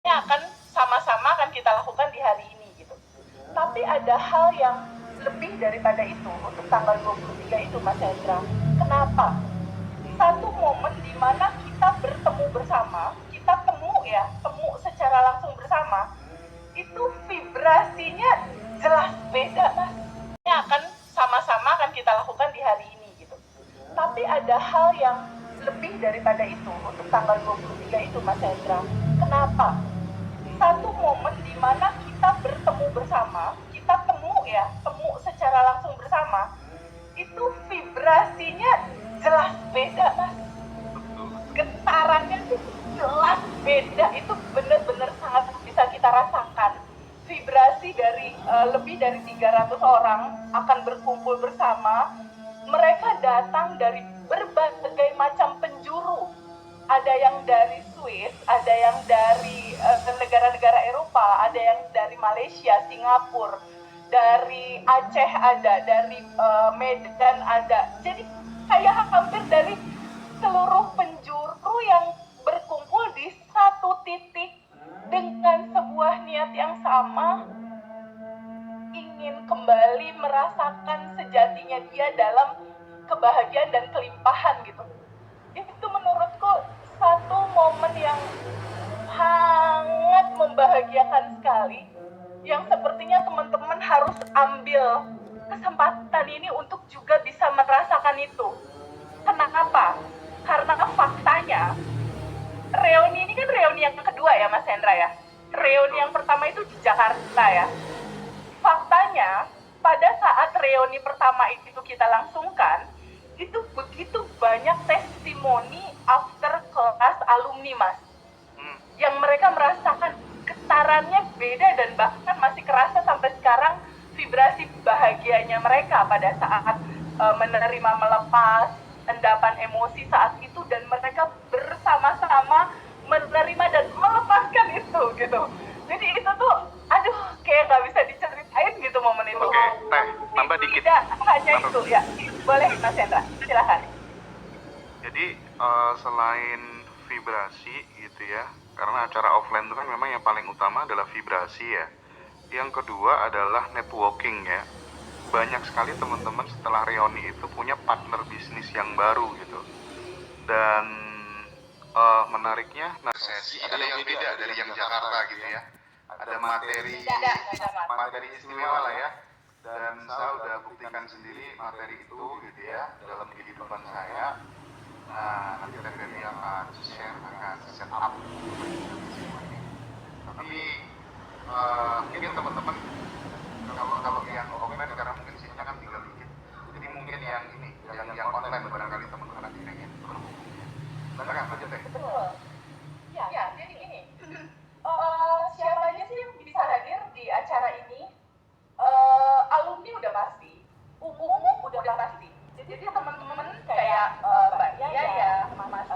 akan sama-sama akan kita lakukan di hari ini gitu. Tapi ada hal yang lebih daripada itu untuk tanggal 23 itu, Mas Hendra. Kenapa? Satu momen di mana kita bertemu bersama, kita temu secara langsung bersama, itu vibrasinya jelas beda, Mas. Ini akan sama-sama akan kita lakukan di hari ini gitu. Tapi ada hal yang lebih daripada itu untuk tanggal 23 itu, Mas Hendra. Kenapa? Satu momen di mana kita bertemu bersama, kita temu secara langsung bersama, itu vibrasinya jelas beda, Mas. Getarannya tuh jelas beda, itu benar-benar sangat bisa kita rasakan. Vibrasi dari lebih dari 300 orang akan berkumpul bersama. Mereka datang dari berbagai macam penjuru. Ada yang dari Swiss, ada yang dari negara-negara Eropa, ada yang dari Malaysia, Singapura, dari Aceh ada, dari Medan ada. Jadi kayak hampir dari seluruh penjuru yang berkumpul di satu titik dengan sebuah niat yang sama, ingin kembali merasakan sejatinya dia dalam kebahagiaan dan kelimpahan gitu. Itu menurutku satu momen yang sangat membahagiakan sekali, yang sepertinya teman-teman harus ambil kesempatan ini untuk juga bisa merasakan itu. Kenapa? Karena faktanya reuni ini kan reuni yang kedua ya, Mas Hendra ya. Reuni yang pertama itu di Jakarta ya. Faktanya pada saat reuni pertama itu kita langsungkan, itu begitu banyak testimoni after kelas alumni, Mas, yang mereka merasakan getarannya beda dan bahkan masih kerasa sampai sekarang vibrasi bahagianya mereka pada saat menerima, melepas endapan emosi saat itu, dan mereka bersama-sama menerima dan melepaskan itu gitu. Jadi itu tuh aduh kayak nggak bisa diceritain gitu momen itu. Oke, Teh, tambah dikit. Tidak hanya itu ya. Boleh, Mas Hendra, silakan. Jadi selain vibrasi gitu ya, karena acara offline itu kan memang yang paling utama adalah vibrasi ya. Yang kedua adalah networking ya. Banyak sekali teman-teman setelah reuni itu punya partner bisnis yang baru gitu. Dan menariknya, sesi ada yang beda dari yang Jakarta gitu ya. Ada materi istimewa lah ya. Dan saya udah buktikan sendiri materi itu gitu ya dalam kehidupan saya. Nah, nanti Teh akan share, akan set up. Tapi mungkin teman-teman kalau yang offline karena mungkin sisinya kan tinggal dikit. Jadi mungkin yang ini, yang online barangkali teman-teman nanti pengen berhubung. Silakan aja Teh. Betul. Ya, jadi gini. Siapa aja sih yang bisa hadir di acara ini? Alumni udah pasti, umum udah pasti. Jadi teman-teman kayak Mbak Yaya, Mas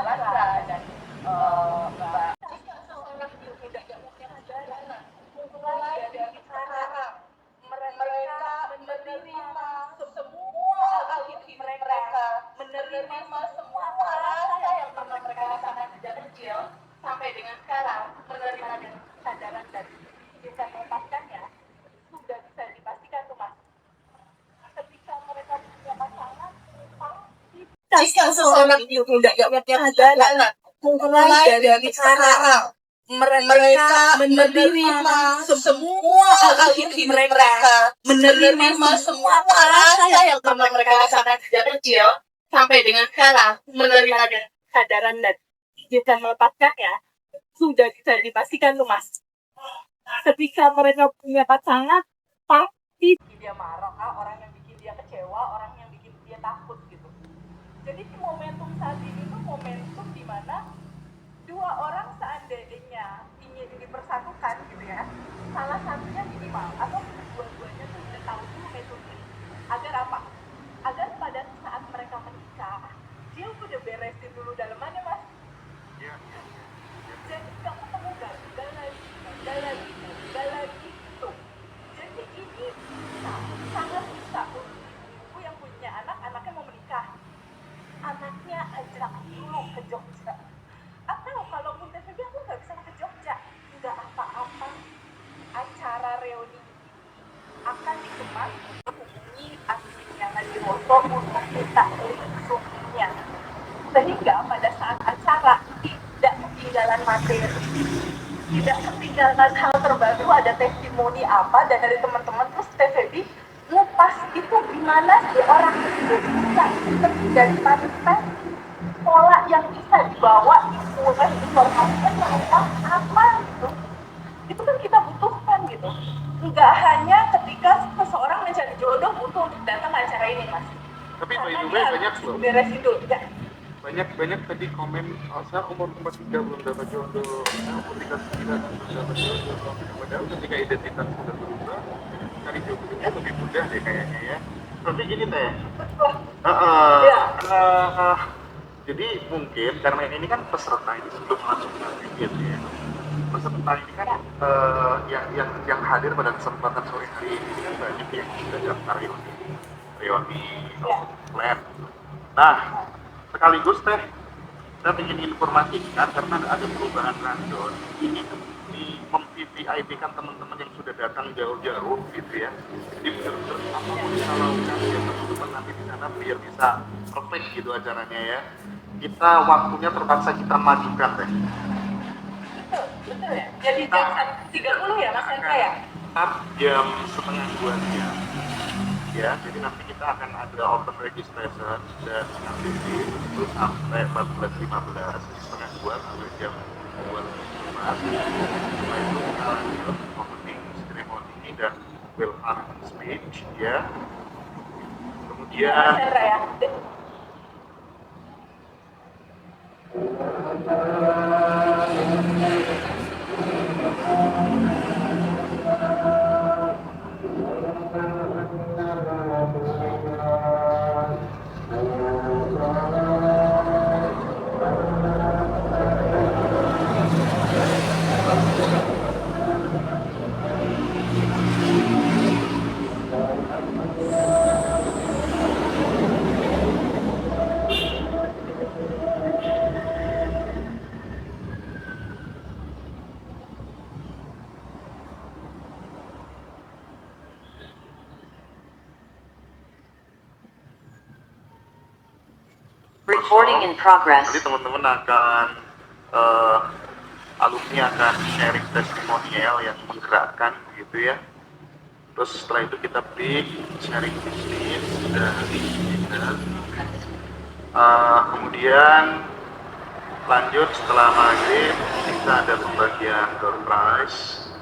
Lazra, dan Mbak mulai dari cara mereka menerima semua alumni mereka, menerima semua rasa yang pernah mereka rasakan sejak kecil sampai dengan sekarang, menerima dan kesadaran dan bisa melepaskannya, sudah bisa dipastikan tuh, Mas. Ketika mereka punya pasangan, jika seorang ibu tidak punya adalah mulai dari cara mereka menerima semua alumni mereka, menerima semua rasa yang pernah mereka rasakan sejak kecil sampai dengan sekarang, menerima dan kesadaran dan bisa melepaskannya, sudah bisa dipastikan tuh, Mas. Ketika mereka punya pasangan, pasti dia marah, orang yang bikin dia kecewa, orang yang bikin dia takut gitu. Jadi momentum saat ini tuh momentum di mana dua orang seandainya ingin dipersatukan gitu ya, salah satunya minimal atau dua-duanya tuh udah tahu dulu metode agar apa? Agar pada saat mereka menikah, dia udah beresin dulu dalemannya, Mas. Iya. Jadi nggak ketemu gagal lagi tuh. Jadi ini sangat bisa untuk ibu yang punya anak, anaknya mau menikah, anaknya ajak dulu ke Jogja. Atau kalaupun TVB aku nggak bisa ke Jogja, Mas menghubungi adminnya Hadiroso untuk minta link Zoom-nya, sehingga pada saat acara tidak ketinggalan materi, tidak ketinggalan hal terbaru, ada testimoni apa dan dari teman-teman. Terus TVB ngupas itu gimana sih orang itu bisa lebih dari manifest, pola yang bisa dibawa mulai informasinya tentang apa gitu. Itu kan kita butuhkan gitu, nggak hanya ketika seseorang mencari jodoh butuh untuk datang ke acara ini, Mas. Tapi by Karena the dia way harus banyak loh, beresin dulu ya. banyak tadi komen, saya umur 43 belum dapat jodoh, saya umur 39 belum dapat jodoh. Padahal ketika identitas sudah berubah, cari jodohnya lebih mudah deh kayaknya ya. Tapi gini teh, Ya. jadi mungkin karena ini kan peserta ini sebelum masuk nanti gitu ya. Peserta ini kan yang hadir pada kesempatan sore hari ini kan banyak yang sudah daftar reuni plan. Nah, sekaligus teh saya ingin informasikan karena ada perubahan rundown ini di mem-VVIP kan teman-teman yang sudah datang jauh-jauh gitu ya. Jadi benar-benar apapun bisa lakukan ya teman-teman nanti di sana biar bisa perfect gitu acaranya ya. Kita waktunya terpaksa kita majukan teh. Betul ya. Jadi jam 1.30 ya Mas Hendra ya? Jam setengah 2 siang. Ya, jadi nanti kita akan ada open registration dan nanti itu sampai 14.15, setengah 2 sampai jam 2.15. Setelah itu kita lanjut opening ceremony dan welcome speech ya. Kemudian Mas Hendra ya. Recording in progress. nanti teman-teman akan alumni akan sharing testimonial yang menggerakkan gitu ya. Terus setelah itu kita break sharing bisnis dan kemudian lanjut setelah maghrib kita ada pembagian door prize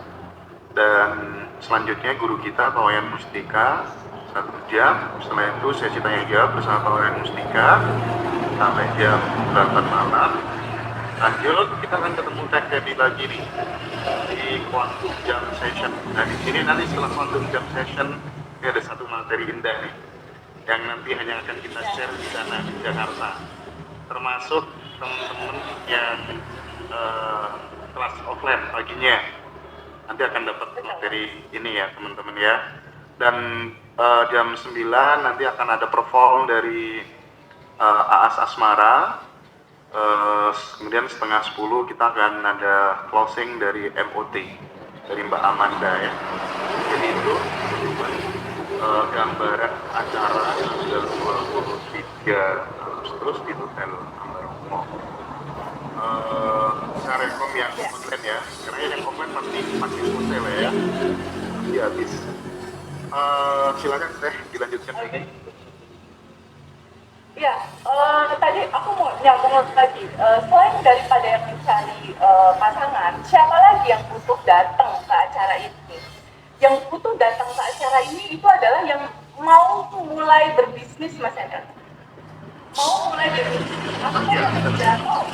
dan selanjutnya guru kita Pak Wayan Mustika 1 jam. Setelah itu sesi tanya jawab bersama Pak Wayan Mustika sampai jam 8 malam. Lanjut kita akan ketemu Teh Debbie lagi nih di Quantum Jam Session. Nah di sini nanti setelah Quantum Jam Session ini ada satu materi indah nih yang nanti hanya akan kita share di sana di Jakarta, termasuk teman-teman yang kelas offline paginya nanti akan dapat materi ini ya teman-teman ya. Dan jam 9 nanti akan ada perform dari AAS Asmara. Kemudian setengah 10 kita akan ada closing dari MOT dari Mbak Amanda ya. Jadi itu gambaran acara tanggal 23 Agustus di Hotel Ambarumo. Saya rekom yang online ya, karena yang online masih full sale ya, masih habis. Silakan Teh dilanjutkan lagi. Ya, tadi aku mau nyambung lagi. Selain daripada yang mencari pasangan, siapa lagi yang butuh datang ke acara ini? Yang butuh datang ke acara ini itu adalah yang mau mulai berbisnis, Mas Hendra. Mau mulai berbisnis,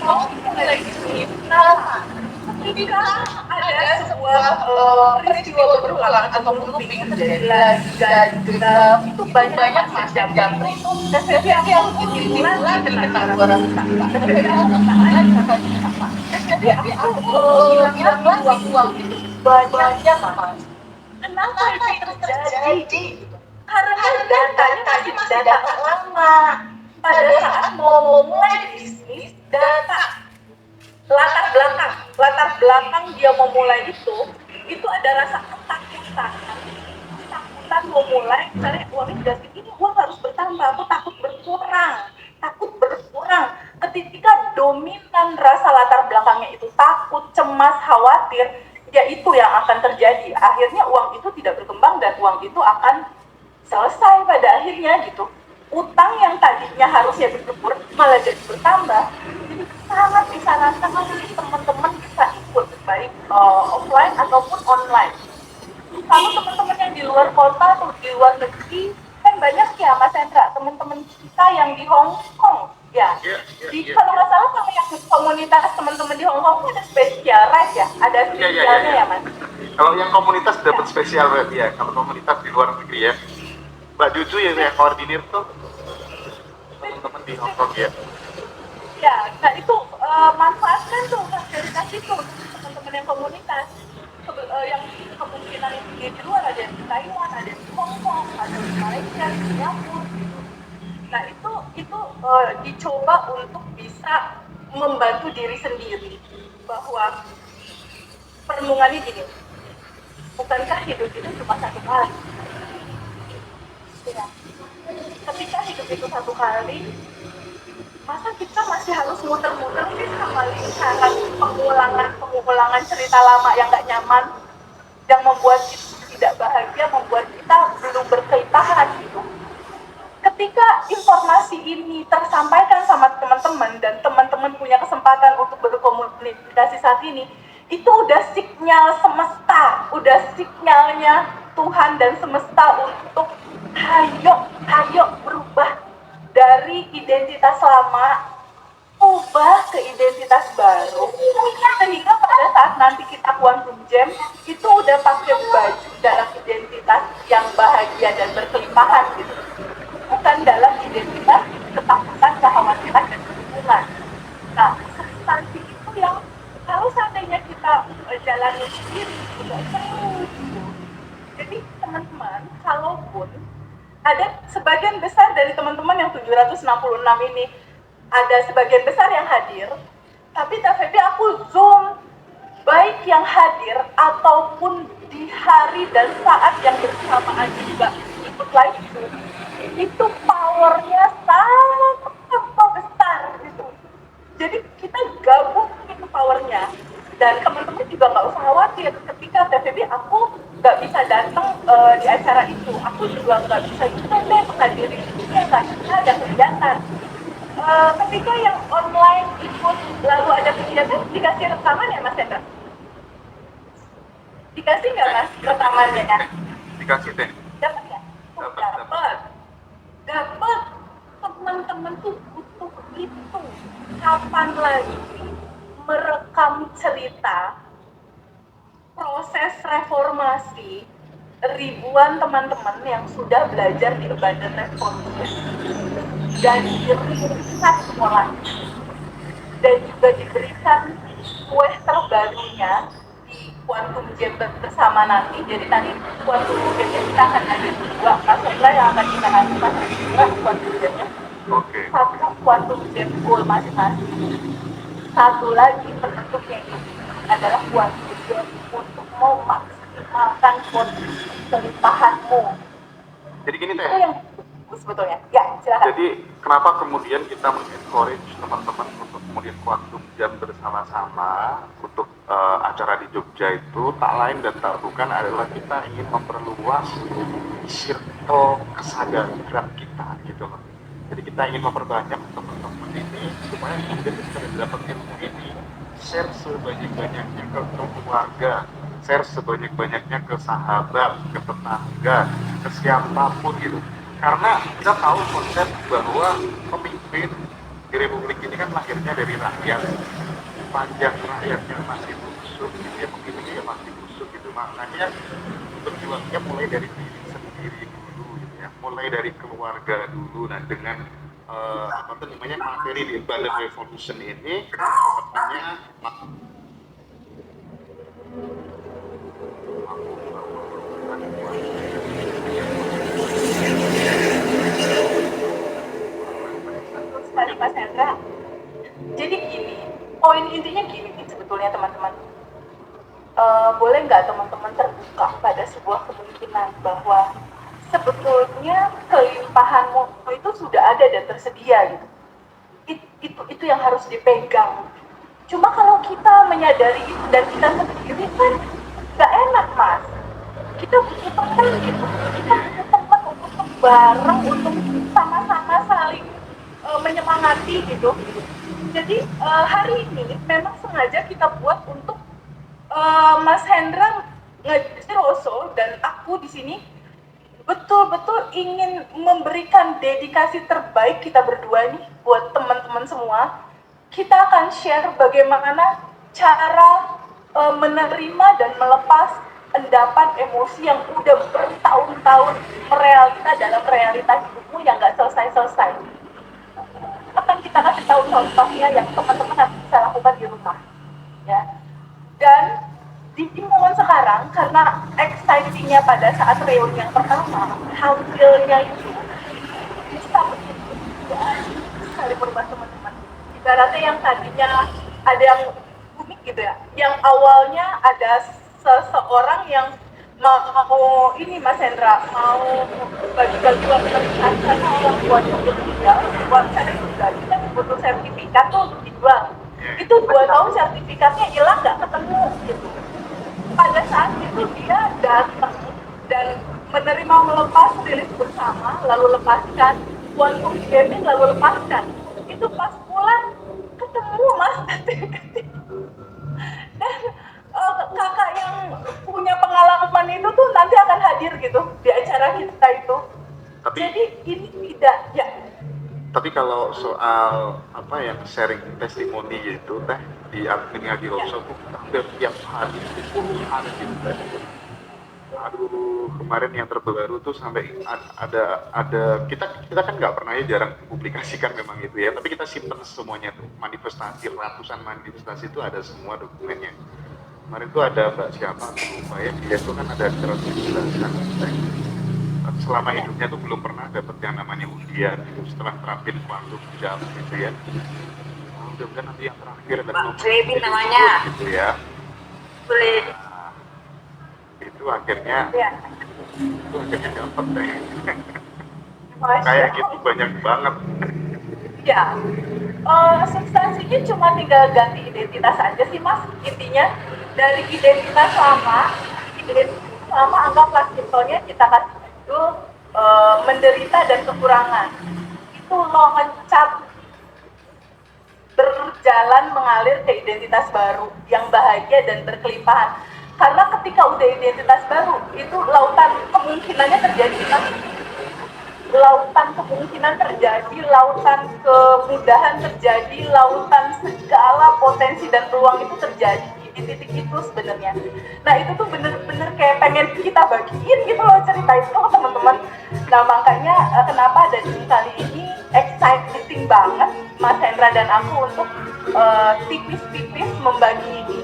mau mulai bisnis. Nah, ketika ada sebuah peristiwa berulang atau looping terjadi lagi dan itu banyak macam jamri. Dan saya aku ini lagi tentang orang kita. Jadi aku bilang lagi uang itu banyak mas. Kenapa itu terjadi? Karena datanya masih data lama. Pada saat mau mulai bisnis, data latar belakang dia memulai itu ada rasa ketakutan mau mulai, misalnya uangnya sudah segini, uang harus bertambah, aku takut berkurang. Ketika dominan rasa latar belakangnya itu takut, cemas, khawatir, ya itu yang akan terjadi. Akhirnya uang itu tidak berkembang dan uang itu akan selesai pada akhirnya gitu. Utang yang tadinya harusnya berkurang malah jadi bertambah. Jadi sangat disarankan teman-teman bisa ikut baik offline ataupun online. Kalau teman-teman yang di luar kota atau di luar negeri, kan banyak ya Mas Hendra, teman-teman kita yang di Hong Kong ya. Kalau nggak salah sama yang komunitas teman-teman di Hong Kong ada spesial rate ya, ada spesialnya ya Mas. Kalau yang komunitas dapat spesial rate ya, kalau komunitas di luar negeri ya. Mbak Juju yang koordinir tuh teman-teman di Hong Kong ya. Ya, nah itu manfaatkan tuh fasilitas itu teman-teman yang komunitas. Yang kemungkinan yang di luar ada di Taiwan, ada di Hong Kong, ada di Malaysia, di Singapura gitu. Nah itu dicoba untuk bisa membantu diri sendiri bahwa perenungannya gini, bukankah hidup itu cuma satu kali? Ya. Ketika hidup itu satu kali, masa kita masih harus muter-muter sih sama lingkaran pengulangan cerita lama yang gak nyaman, yang membuat kita tidak bahagia, membuat kita belum berkelimpahan gitu. Ketika informasi ini tersampaikan sama teman-teman dan teman-teman punya kesempatan untuk berkomunikasi saat ini, itu udah sinyal semesta, udah sinyalnya Tuhan dan semesta untuk ayo berubah dari identitas lama, ubah ke identitas baru, sehingga pada saat nanti kita quantum jam itu udah pakai baju dalam identitas yang bahagia dan berkelimpahan gitu, bukan dalam identitas ketakutan, kekhawatiran dan kebingungan. Nah, substansi itu yang kalau seandainya kita jalani sendiri udah seru gitu. Jadi teman-teman, kalaupun ada sebagian besar dari teman-teman yang 766 ini, ada sebagian besar yang hadir, tapi TVB aku zoom, baik yang hadir ataupun di hari dan saat yang bersamaan juga ikut live zoom, itu powernya sangat besar gitu. Jadi kita gabung itu powernya, dan teman-teman juga nggak usah khawatir ketika TVB aku nggak bisa datang di acara itu, aku juga nggak bisa juga deh menghadiri itu, nggak bisa ada kegiatan. Ketika yang online ikut lalu ada kegiatan, dikasih rekaman ya Mas Hendra? Dikasih nggak Mas rekamannya ya? Dikasih deh. Dapat ya? Dapat. Teman-teman tuh butuh itu. Kapan lagi merekam cerita proses reformasi ribuan teman-teman yang sudah belajar di Abundant Revolution dan diberikan sekolah dan juga diberikan kue terbarunya di Quantum Jam bersama nanti. Jadi tadi Quantum Jam kita akan ada dua, maksudnya yang akan kita lakukan dua Quantum Jamnya. Satu Quantum Jam goal masing-masing, satu lagi bentuknya ini adalah Quantum Jam untuk memaksimalkan kelimpahanmu. Jadi gini Teh, itu yang sebetulnya ya, silakan. jadi kenapa kemudian kita mengencourage teman-teman untuk kemudian quantum jam bersama-sama untuk acara di Jogja itu tak lain dan tak bukan adalah kita ingin memperluas circle kesadaran kita gitu loh. Jadi kita ingin memperbanyak teman-teman ini supaya kemudian kita dapat ilmu ini share sebanyak-banyaknya ke keluarga, share sebanyak-banyaknya ke sahabat, ke tetangga, ke siapapun gitu. Karena kita tahu konsep bahwa pemimpin di Republik ini kan lahirnya dari rakyat. Panjang rakyatnya masih busuk, ya pemimpinnya ya masih busuk gitu. Makanya berjuangnya mulai dari diri sendiri dulu gitu ya. Mulai dari keluarga dulu. Nah dengan apa tuh namanya materi di Abundant Revolution ini katanya sekali Mas Hendra. Jadi gini, poin intinya gini sebetulnya teman-teman. Boleh nggak teman-teman terbuka pada sebuah kemungkinan bahwa sebetulnya kelimpahanmu itu sudah ada dan tersedia gitu. Itu yang harus dipegang. Cuma kalau kita menyadari itu dan kita sendiri kan nggak enak mas. Kita butuh teman gitu. Kita butuh teman untuk bareng, untuk sama-sama saling menyemangati gitu. Jadi hari ini memang sengaja kita buat untuk Mas Hendra Ngeroso dan aku di sini betul-betul ingin memberikan dedikasi terbaik kita berdua nih buat teman-teman semua. Kita akan share bagaimana cara menerima dan melepas endapan emosi yang udah bertahun-tahun merealita dalam realita hidupmu yang nggak selesai-selesai. Akan kita kasih tahu contohnya yang teman-teman harus bisa lakukan di rumah. Ya. Dan di momen sekarang karena excitingnya pada saat reuni yang pertama, hasilnya itu bisa sekali berubah teman-teman. Ibaratnya yang tadinya ada yang unik gitu ya, yang awalnya ada seseorang yang mau ini Mas Hendra mau bagi-bagi uang sertifikat karena orang tuanya udah meninggal, uang sertifikat kita butuh sertifikat tuh untuk dijual. Itu 2 tahun sertifikatnya hilang nggak ketemu gitu. Pada saat itu dia datang dan menerima melepas rilis bersama, lalu lepaskan one for gaming, lalu lepaskan. Itu pas pulang ketemu mas dan kakak yang punya pengalaman itu tuh nanti akan hadir gitu di acara kita itu. Jadi ini tidak ya. Tapi kalau soal apa yang sharing testimoni gitu teh di admin Ngadiroso tuh hampir tiap hari itu ada gitu teh. Aduh, kemarin yang terbaru tuh sampai ada kita kan nggak pernah ya, jarang publikasikan memang itu ya, tapi kita simpen semuanya tuh, manifestasi, ratusan manifestasi itu ada semua dokumennya. Kemarin tuh ada mbak siapa aku lupa ya, dia tuh kan ada acara 17-an selama hidupnya tuh belum pernah dapet yang namanya undian gitu, setelah terapin waktu jam gitu ya. Mudah-mudahan nanti yang terakhir dan Baby namanya gitu ya. boleh Itu akhirnya dapat deh. Masya Kayak gitu banyak banget. Ya, substansinya cuma tinggal ganti identitas aja sih mas. Intinya dari identitas lama anggaplah simpelnya kita kasih judul menderita dan kekurangan. Itu loncat berjalan mengalir ke identitas baru yang bahagia dan berkelimpahan. Karena ketika udah identitas baru, itu lautan kemungkinannya terjadi mas. Lautan kemungkinan terjadi, lautan kemudahan terjadi, lautan segala potensi dan peluang itu terjadi di titik itu sebenarnya. Nah itu tuh bener-bener kayak pengen kita bagiin gitu loh cerita itu ke teman-teman. Nah makanya kenapa dari kali ini exciting banget Mas Hendra dan aku untuk tipis-tipis membagi ini.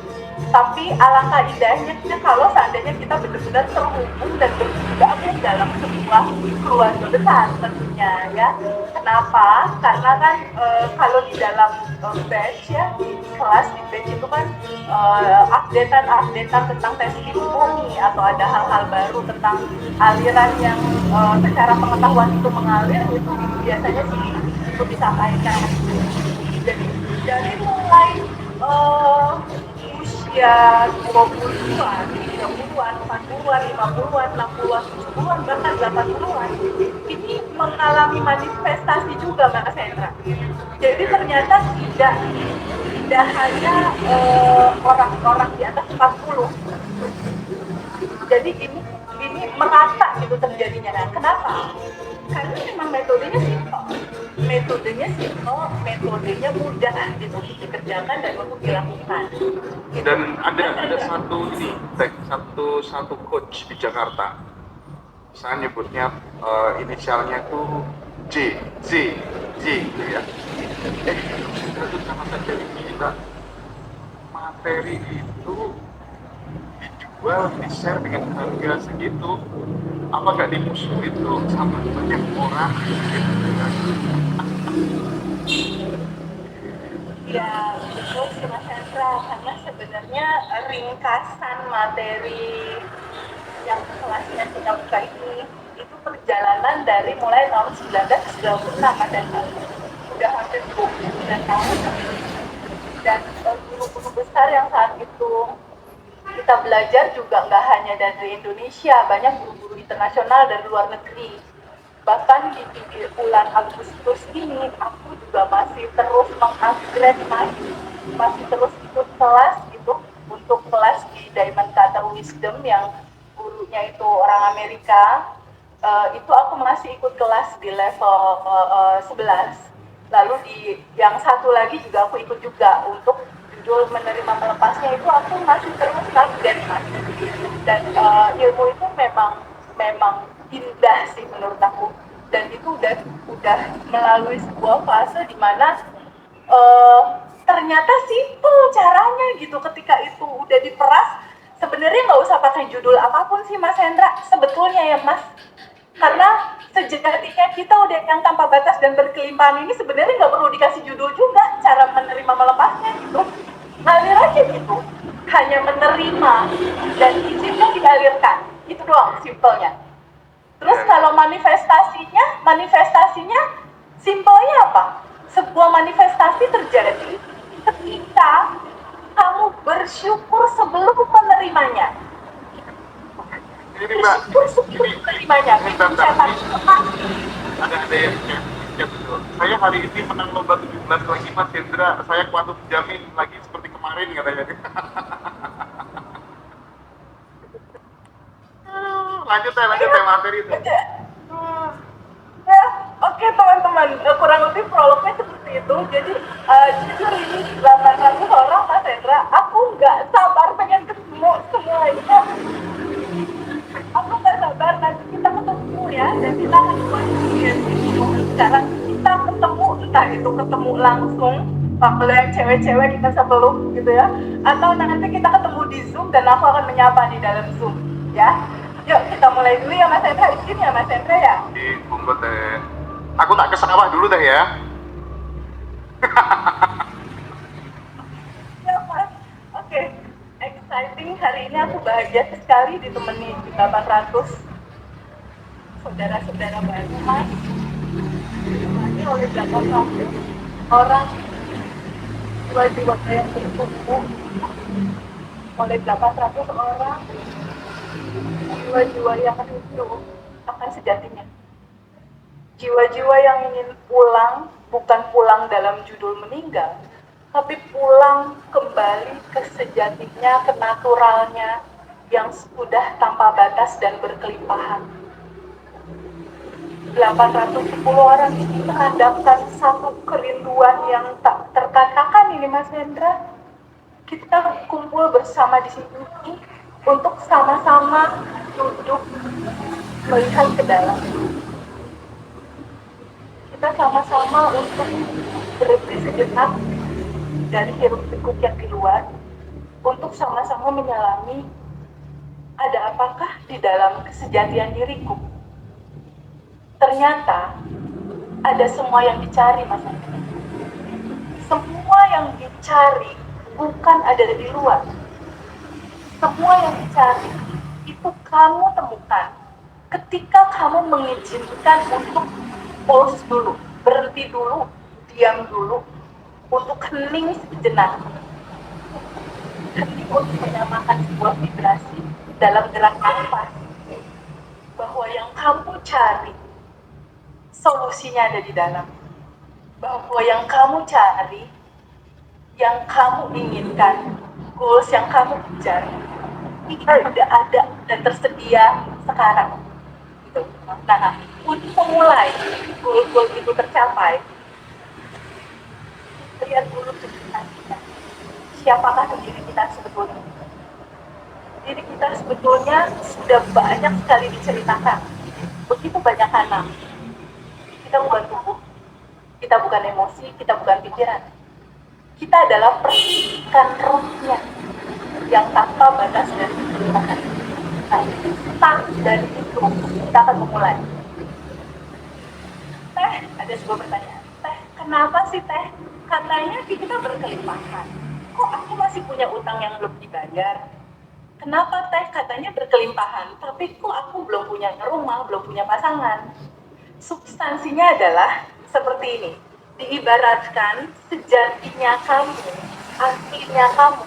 Tapi alangkah indahnya kalau seandainya kita benar-benar terhubung dan bergabung dalam sebuah keluarga besar tentunya ya. Kenapa? Karena kan kalau di dalam batch ya, di kelas di batch itu kan updatean tentang testimoni atau ada hal-hal baru tentang aliran yang secara pengetahuan itu mengalir, itu biasanya sih itu disampaikan. Jadi dari mulai usia 20-an, 30-an, 40-an, 50-an, 60-an, 70-an, bahkan 80-an ini mengalami manifestasi juga Mas Hendra. Jadi ternyata tidak hanya orang-orang di atas 40. Jadi ini merata gitu terjadinya. Nah, kenapa? Karena memang metodenya metodenya mudah gitu dikerjakan dan untuk dilakukan. Gitu. Dan ada satu coach di Jakarta, saya nyebutnya inisialnya tuh J gitu ya. Itu sama saja kita materi itu dijual, di-share dengan harga segitu, apa gak dimusuh itu sama banyak orang gitu kan. Ya, betul sih Mas Hendra, karena sebenarnya ringkasan materi yang kelasnya kita buka ini itu perjalanan dari mulai tahun 1996 dan udah hampir 29 tahun, dan guru-guru besar yang saat itu kita belajar juga nggak hanya dari Indonesia, banyak guru-guru internasional dari luar negeri. Bahkan di bulan Agustus ini aku juga masih terus mengupgrade masih terus ikut kelas gitu, untuk kelas di Diamond Cutter Wisdom yang gurunya itu orang Amerika. Itu aku masih ikut kelas di level 11. Lalu di yang satu lagi juga aku ikut juga untuk judul menerima melepasnya, itu aku masih terus update dan ilmu itu memang indah sih menurut aku, dan itu udah melalui sebuah fase di mana ternyata simple caranya gitu. Ketika itu udah diperas, sebenarnya nggak usah pakai judul apapun sih Mas Hendra sebetulnya ya Mas, karena sejatinya kita udah yang tanpa batas dan berkelimpahan ini sebenarnya nggak perlu dikasih judul juga. Cara menerima melepasnya gitu ngalir aja gitu, hanya menerima dan izinnya dialirkan, itu doang simpelnya. Terus kalau manifestasinya simpelnya apa? Sebuah manifestasi terjadi ketika kamu bersyukur sebelum menerimanya. Ini Mbak, menerimanya. ada yang ya betul. Saya hari ini menang lomba 17 lagi Mas Hendra, saya kuat jamin lagi seperti kemarin katanya. Lanjut ya materi itu. Ya, oke teman-teman, kurang lebih prolognya seperti itu. Jadi jujur ini 800 orang Mas Hendra, aku nggak sabar pengen ketemu semua itu. Aku nggak sabar nanti kita ketemu ya, dan kita akan buat sekarang kita ketemu, entah itu ketemu langsung kalau yang cewek-cewek kita bisa peluk gitu ya, atau nanti kita ketemu di Zoom dan aku akan menyapa di dalam Zoom ya. Yuk kita mulai dulu ya Mas Hendra, izin ya Mas Hendra ya. Kumpet deh. Aku tak ke sawah dulu deh ya. Ya Mas, oke. Exciting, hari ini aku bahagia sekali ditemani 800 saudara-saudara baru Mas. Ditemani oleh 800 orang jiwa-jiwa yang bertumbuh, oleh 800 orang jiwa-jiwa yang rindu akan sejatinya, jiwa-jiwa yang ingin pulang, bukan pulang dalam judul meninggal, tapi pulang kembali ke sejatinya, ke naturalnya yang sudah tanpa batas dan berkelimpahan. 810 orang ini menghadapkan satu kerinduan yang tak terkatakan ini Mas Hendra. Kita kumpul bersama di sini untuk sama-sama duduk melihat ke dalam. Kita sama-sama untuk berhenti sejenak dari hiruk pikuk yang di luar, untuk sama-sama menyelami ada apakah di dalam kesejatian diriku. Ternyata ada semua yang dicari Mas Hendra. Semua yang dicari bukan ada di luar. Semua yang dicari itu kamu temukan ketika kamu mengizinkan untuk pause dulu, berhenti dulu, diam dulu, untuk hening sejenak, hening untuk menyamakan sebuah vibrasi dalam gerak nafas, bahwa yang kamu cari solusinya ada di dalam, bahwa yang kamu cari, yang kamu inginkan, goals yang kamu kejar ini sudah ada dan tersedia sekarang gitu. Nah, untuk memulai goal-goal itu tercapai, lihat dulu kehidupan kita. Siapakah diri kita sebetulnya? Diri kita sebetulnya sudah banyak sekali diceritakan. Begitu banyak hal. Kita bukan tubuh, kita bukan emosi, kita bukan pikiran. Kita adalah percikan rohnya yang tanpa batas dan kelimpahan. Nah, start dari itu kita akan memulai. Teh, ada sebuah pertanyaan. Teh, kenapa sih Teh? Katanya kita berkelimpahan. Kok aku masih punya utang yang belum dibayar? Kenapa teh katanya berkelimpahan, tapi kok aku belum punya rumah, belum punya pasangan? Substansinya adalah seperti ini. Diibaratkan sejatinya kamu, aslinya kamu,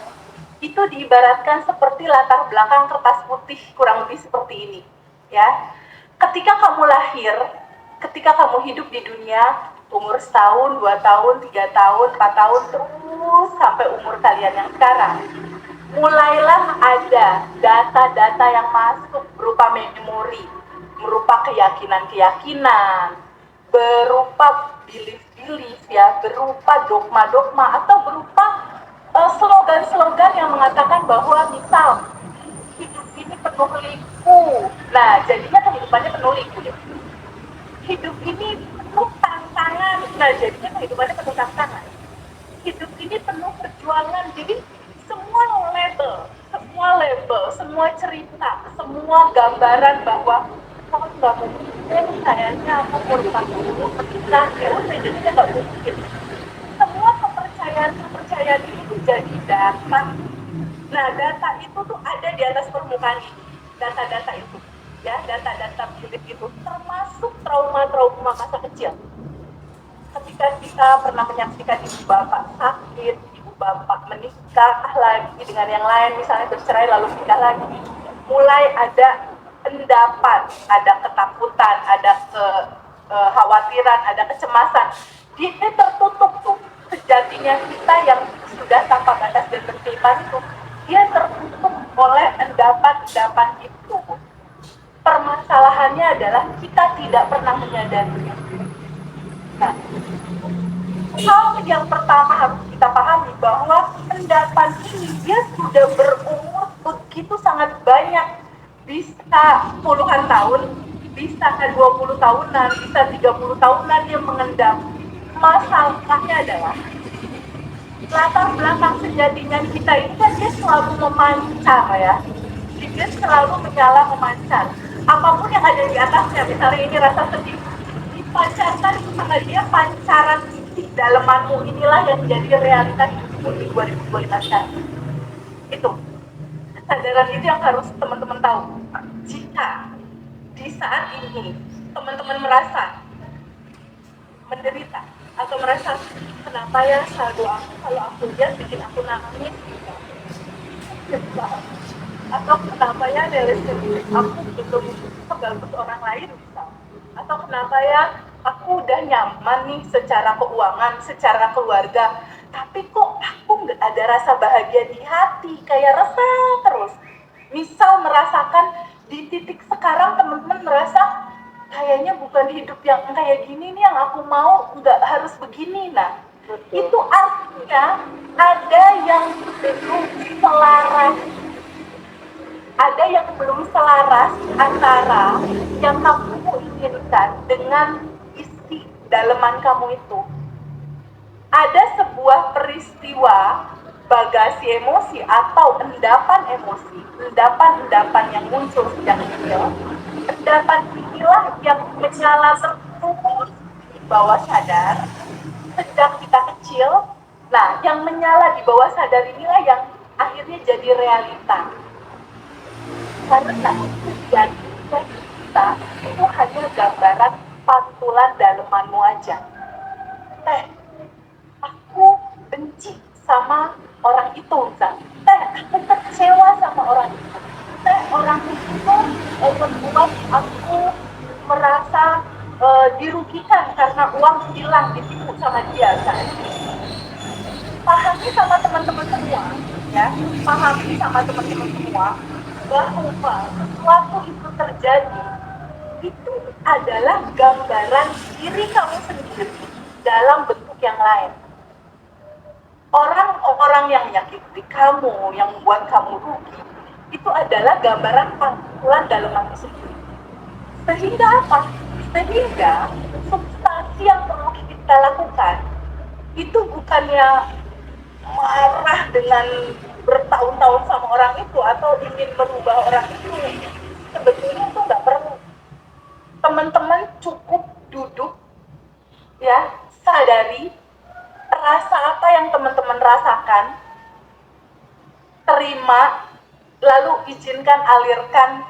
itu diibaratkan seperti latar belakang kertas putih kurang lebih seperti ini. Ya, ketika kamu lahir, ketika kamu hidup di dunia, umur setahun, 2 tahun, 3 tahun, 4 tahun, terus sampai umur kalian yang sekarang, mulailah ada data-data yang masuk berupa memori, berupa keyakinan-keyakinan, berupa belief-belief ya, berupa dogma-dogma atau berupa slogan-slogan yang mengatakan bahwa misal hidup ini penuh liku. Nah, jadinya kehidupannya penuh liku ya. Hidup ini penuh tantangan. Nah, jadinya kehidupannya penuh tantangan. Hidup ini penuh perjuangan. Jadi semua cerita, semua gambaran bahwa kalau nggak mungkin kayaknya aku merupakan dulu ketika ya udah jadinya nggak mungkin. Semua kepercayaan itu jadi data. Nah, data itu tuh ada di atas permukaan ini. Data-data itu, ya, data-data milik itu termasuk trauma-trauma masa kecil. Ketika kita pernah menyaksikan ibu bapak sakit, ibu bapak menikah lagi dengan yang lain, misalnya bercerai lalu menikah lagi, mulai ada endapan, ada ketakutan, ada kekhawatiran, ada kecemasan. Dia tertutup tuh sejatinya kita yang sudah tanpa batas dan berkelimpahan itu, dia tertutup oleh endapan-endapan itu. Permasalahannya adalah kita tidak pernah menyadarinya. Nah, hal yang pertama harus kita pahami bahwa endapan ini dia sudah berumur begitu sangat banyak, bisa puluhan tahun, bisa 20 tahunan, bisa 30 tahunan yang mengendap. Masalahnya adalah latar belakang sejatinya kita ini kan dia selalu memancar ya, dia selalu menyala memancar. Apapun yang ada di atasnya, misalnya ini rasa sedih, dipancarkan sama dia pancaran di dalemanmu inilah yang menjadi realitas hidupmu di 2025 sekarang. Itu kesadaran itu yang harus teman-teman tahu. Jika di saat ini teman-teman merasa menderita atau merasa kenapa ya saldo aku kalau aku lihat bikin aku nangis gitu, atau kenapa ya nilai sendiri aku belum sebagus orang lain misal, atau kenapa ya aku udah nyaman nih secara keuangan, secara keluarga, tapi kok aku nggak ada rasa bahagia di hati, kayak resah terus. Misal merasakan di titik sekarang teman-teman merasa kayaknya bukan hidup yang kayak gini nih yang aku mau, nggak harus begini. Nah, itu artinya ada yang belum selaras, ada yang belum selaras antara yang kamu inginkan dengan isi daleman kamu itu. Ada sebuah peristiwa bagasi emosi atau endapan emosi, endapan-endapan yang muncul sejak kecil. Endapan inilah yang menyala terus di bawah sadar sejak kita kecil. Nah, yang menyala di bawah sadar inilah yang akhirnya jadi realita. Karena sejatinya kita itu hanya gambaran pantulan dalemanmu aja. Aku benci sama orang itu, aku kecewa sama orang itu, orang itu membuat aku merasa dirugikan karena uang hilang ditipu sama dia. Pahami sama teman-teman semua, ya, pahami sama teman-teman semua bahwa sesuatu itu terjadi itu adalah gambaran diri kamu sendiri dalam bentuk yang lain. Orang-orang yang menyakiti kamu, yang membuat kamu rugi, itu adalah gambaran pantulan dalemanmu sendiri. Sehingga apa? Sehingga substansi yang perlu kita lakukan itu bukannya marah dengan bertahun-tahun sama orang itu atau ingin merubah orang itu. Sebetulnya itu nggak perlu. Teman-teman cukup duduk, ya, sadari rasa apa yang teman-teman rasakan, terima, lalu izinkan alirkan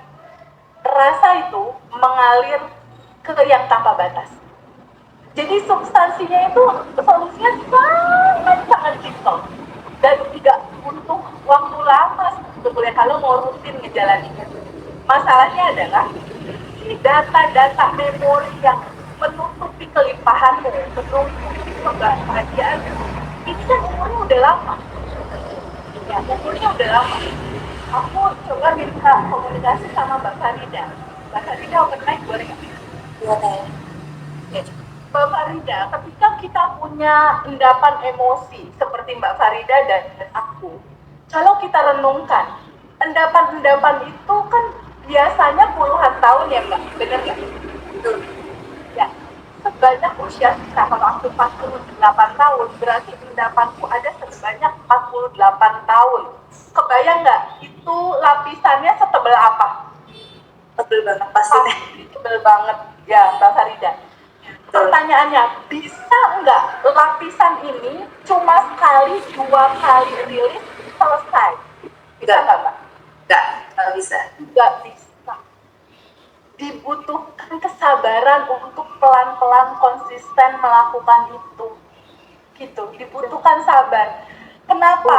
rasa itu mengalir ke yang tanpa batas. Jadi substansinya itu solusinya sangat simpel dan tidak butuh waktu lama sebetulnya kalau mau rutin ngejalaninnya. Masalahnya adalah si data-data memori yang menutupi kelimpahanmu, menutupi kebahagiaanmu, ini kan umurnya udah lama. Ya, umurnya udah lama. Aku coba minta komunikasi sama Mbak Farida. Mbak Farida open mic boleh nggak? Boleh. Mbak Farida, ketika kita punya endapan emosi seperti Mbak Farida dan aku, kalau kita renungkan, endapan-endapan itu kan biasanya puluhan tahun ya Mbak, benar nggak? Betul. Ya, sebanyak usia kita, kalau aku 48 tahun, berarti endapanku ada sebanyak 48 tahun. Kebayang nggak, itu lapisannya setebal apa? Tebel banget pasti teh. Tebal banget, ya Mbak Farida. Pertanyaannya, bisa nggak lapisan ini cuma sekali, 2 kali rilis, selesai? Bisa nggak Mbak? Nggak bisa. Nggak bisa. Dibutuhkan kesabaran untuk pelan-pelan konsisten melakukan itu. Gitu, dibutuhkan sabar. Kenapa?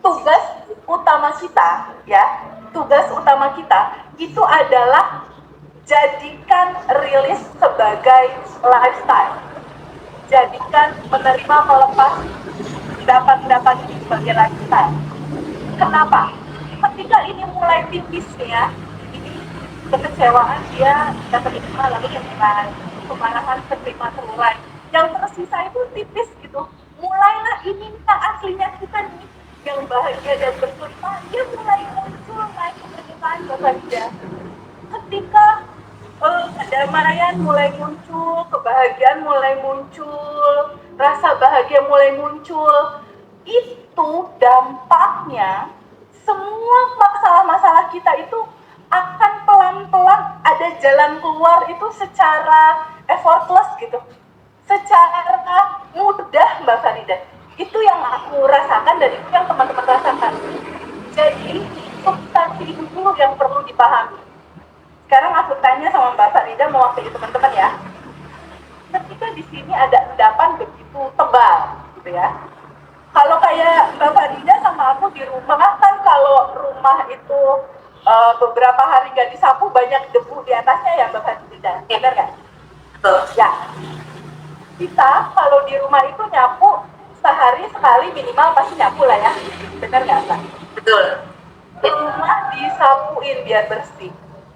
Tugas utama kita, ya, tugas utama kita itu adalah jadikan rilis sebagai lifestyle. Jadikan menerima melepas dapat ini sebagai lifestyle. Kenapa? Ketika ini mulai tipisnya, ini kekecewaan dia terima, lalu terurai, kemarahan terurai. Yang tersisa itu tipis gitu. Mulailah ini yang aslinya kita nih, yang bahagia dan berlimpah, dia mulai muncul naik ke permukaan bekerja. Ketika kedamaian mulai muncul, kebahagiaan mulai muncul, rasa bahagia mulai muncul, itu dampaknya semua masalah-masalah kita itu akan pelan-pelan ada jalan keluar itu secara effortless gitu, secara mudah Mbak Farida. Itu yang aku rasakan dan itu yang teman-teman rasakan. Jadi substansi itu dulu yang perlu dipahami. Sekarang aku tanya sama Mbak Farida mewakili teman-teman ya. Ketika di sini ada endapan begitu tebal, gitu ya. Kalau kayak Mbak Farida sama aku di rumah kan, kalau rumah itu beberapa hari nggak disapu banyak debu di atasnya ya Mbak Farida, benar nggak? Betul. Ya. Kita kalau di rumah itu nyapu sehari sekali minimal pasti nyapu lah ya, benar nggak Mbak? Betul. Rumah disapuin biar bersih.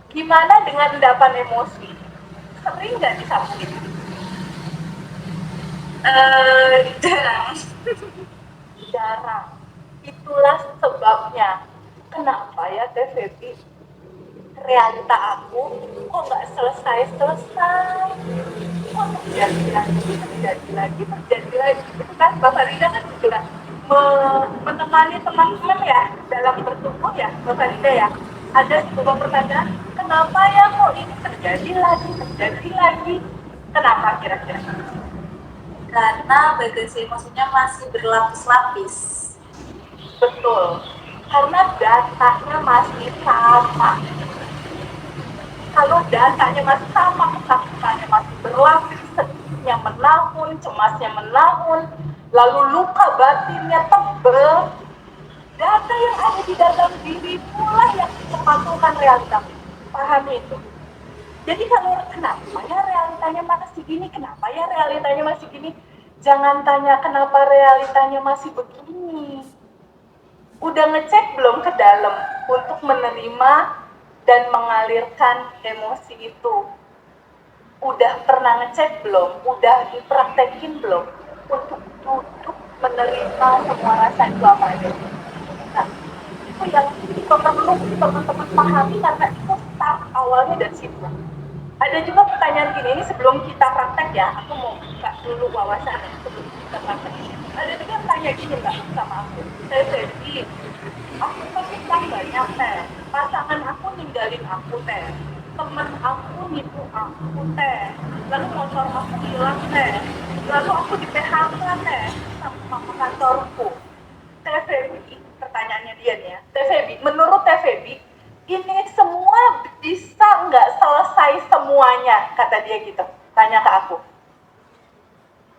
Gimana dengan endapan emosi? Sering nggak disapuin? Jarang. Jarang. Itulah sebabnya kenapa ya Teh Febi, realita aku kok nggak selesai-selesai, kok terjadi lagi. Itu kan Bapak Rida kan juga menemani teman-teman ya dalam bertumbuh ya Bapak Rida ya. Ada sebuah pertanyaan, kenapa ya kok ini terjadi lagi? Kenapa kira-kira? Karena bagasi emosinya masih berlapis-lapis. Betul, karena datanya masih sama. Kalau datanya masih sama, ketakutannya masih berlapis, sedihnya menahun, cemasnya menahun, lalu luka batinnya tebel, data yang ada di dalam diri pula yang memantulkan realita. Pahami itu. Jadi kalau kenapa ya realitanya masih gini, jangan tanya kenapa realitanya masih begini. Udah ngecek belum ke dalam untuk menerima dan mengalirkan emosi itu? Udah pernah ngecek belum? Udah dipraktekin belum? Untuk duduk menerima semua rasa itu apa aja? Nah, itu yang perlu teman-teman pahami karena itu start awalnya dari situ. Ada juga pertanyaan gini, ini sebelum kita praktek ya, aku mau buka dulu wawasan sebelum kita praktek. Ada juga tanya gini Mbak sama aku, saya jadi aku pasti banyak teh, pasangan aku ninggalin aku teh, temen aku nipu aku teh, lalu motor aku hilang teh, lalu aku di PHK teh sama kantorku. Teh Feby, pertanyaan pertanyaannya dia nih ya. Teh Febi, menurut Teh Febi, ini semua bisa nggak selesai semuanya, kata dia gitu. Tanya ke aku.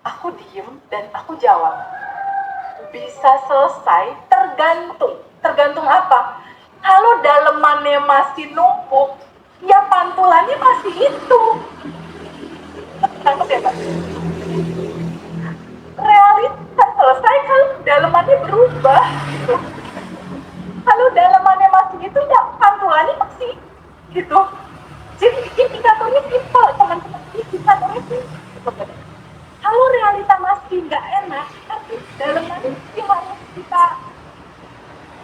Aku diem dan aku jawab. Bisa selesai tergantung. Tergantung apa? Kalau dalemannya masih numpuk, ya pantulannya masih itu. Tangkap ya, Mbak? Realitas selesai kalau dalemannya berubah gitu. Kalau dalemannya masih gitu, ya pantulannya masih gitu. Jadi indikatornya simpel, teman-teman. Indikatornya simpel. Kalau realita masih nggak enak, tapi dalemannya masih harus kita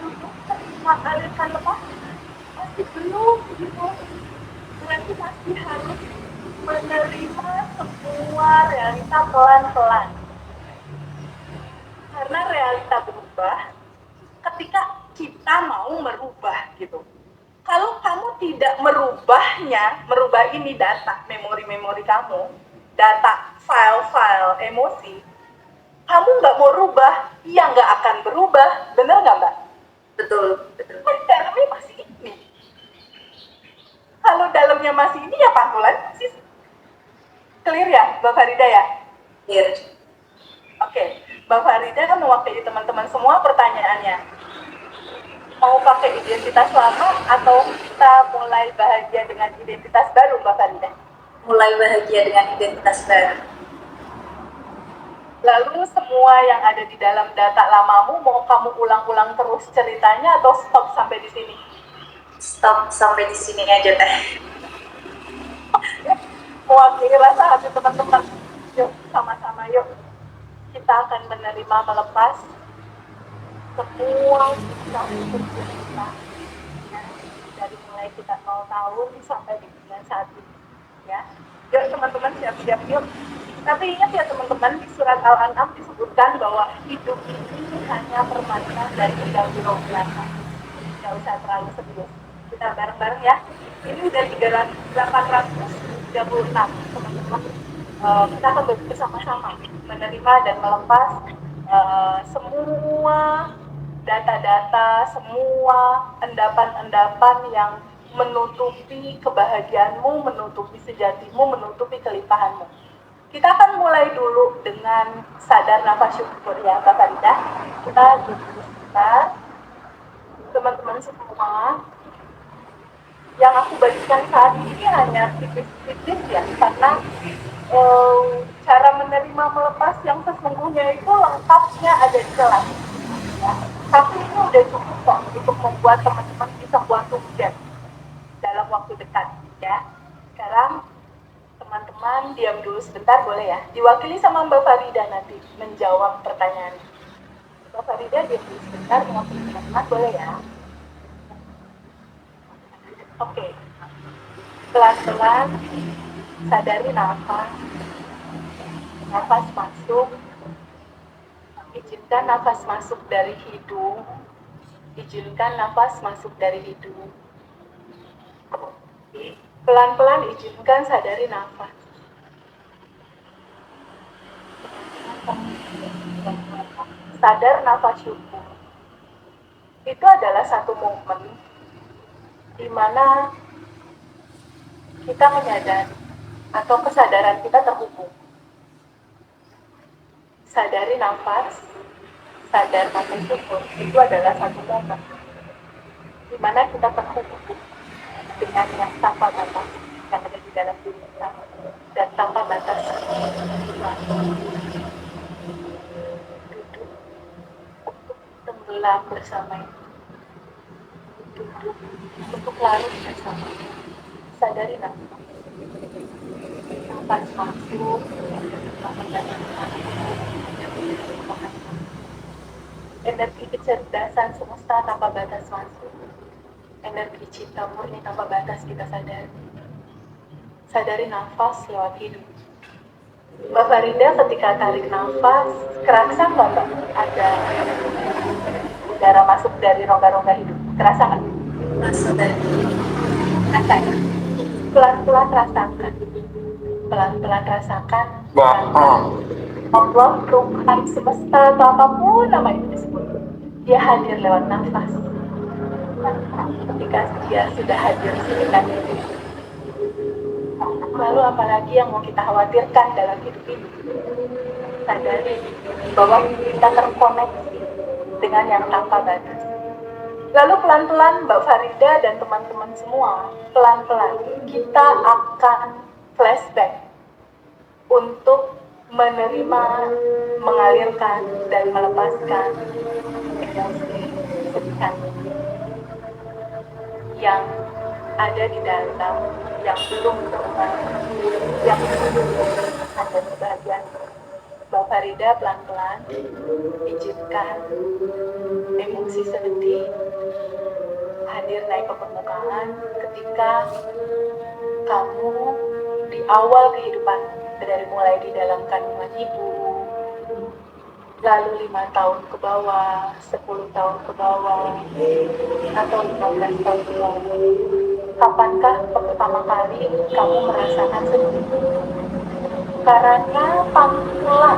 duduk terima alirkan lepas, masih belum gitu. Berarti masih harus menerima semua realita pelan-pelan. Karena realita berubah ketika kita mau merubah gitu. Kalau kamu tidak merubahnya, merubah ini data, memori-memori kamu, data, file-file, emosi, kamu nggak mau rubah, ya nggak akan berubah. Bener nggak, Mbak? Betul, betul. Dalamnya masih ini. Kalau dalamnya masih ini, ya pantulan masih clear ya, Mbak Farida ya? Clear. Oke, Mbak Farida kan mewakili teman-teman semua pertanyaannya. Mau pakai identitas lama atau kita mulai bahagia dengan identitas baru, Mbak Farida? Mulai bahagia dengan identitas baru. Lalu semua yang ada di dalam data lamamu mau kamu ulang-ulang terus ceritanya atau stop sampai di sini? Stop sampai di sini aja, Teh. Mewakili rasa hati teman-teman. Yuk, sama-sama yuk. Kita akan menerima, melepas semua kisah kita. Ya, dari mulai kita 0 tahun sampai dengan saat ini. Ya. Yuk teman-teman siap-siap yuk. Tapi ingat ya teman-teman, di surat Al-An'am disebutkan bahwa hidup ini hanya permainan dari tinggal birokrasi. Nggak usah terlalu serius. Kita bareng-bareng ya. Ini udah 836 teman-teman. Kita akan bersama-sama menerima dan melepas semua data-data, semua endapan-endapan yang menutupi kebahagiaanmu, menutupi sejatimu, menutupi kelimpahanmu. Kita akan mulai dulu dengan sadar nafas syukur ya, Mbak Farida. Kita duduk sebentar. Teman-teman semua, yang aku bagikan saat ini hanya tipis-tipis ya, karena cara menerima melepas yang sesungguhnya itu lengkapnya ada di kelas. Ya. Tapi ini udah cukup kok untuk membuat teman-teman bisa quantum jam dalam waktu dekat ya. Sekarang teman-teman diam dulu sebentar boleh ya, diwakili sama Mbak Farida nanti menjawab pertanyaan. Mbak Farida diam dulu sebentar mewakili teman-teman boleh ya. Oke, pelan-pelan sadari nafas masuk, izinkan nafas masuk dari hidung, izinkan nafas masuk dari hidung. Pelan-pelan izinkan sadari nafas. Sadar nafas syukur. Itu adalah satu momen di mana kita menyadari atau kesadaran kita terhubung. Sadari nafas, sadar nafas syukur. Itu adalah satu momen di mana kita terhubung dengan yang tanpa batas yang ada di dalam diri kita dan tanpa batas. Duduk untuk tenggelam bersama itu. Duduk untuk larut bersama. Sadari nafas. Nafas masuk. Energi kecerdasan semesta tanpa batas masuk. Energi cinta murni tanpa batas kita sadari. Sadari nafas lewat hidung. Mbak Farida ketika tarik nafas, kerasa nggak Mbak ada udara masuk dari rongga-rongga hidung? Kerasa nggak? Masuk dari Kerasa ya? Pelan-pelan rasakan. Pelan-pelan rasakan. Allah, Tuhan, semesta, atau apapun nama itu disebut. dia hadir lewat nafas. Ketika dia sudah hadir sekitar itu, lalu apalagi yang mau kita khawatirkan dalam hidup ini? Sadari bahwa kita terkoneksi dengan yang tanpa batas. Lalu pelan-pelan Mbak Farida dan teman-teman semua, pelan-pelan kita akan flashback untuk menerima, mengalirkan, dan melepaskan emosi kesedihan yang ada di dalam, yang belum terungkap, yang belum ada kebahagiaan. Mbak Farida pelan-pelan izinkan emosi sedih hadir naik ke permukaan ketika kamu di awal kehidupan, dari mulai di dalam kandungan ibu, lalu 5 tahun ke bawah, 10 tahun ke bawah, atau 15 tahun ke bawah. Kapankah pertama kali kamu merasakan sedih? Karena panggilan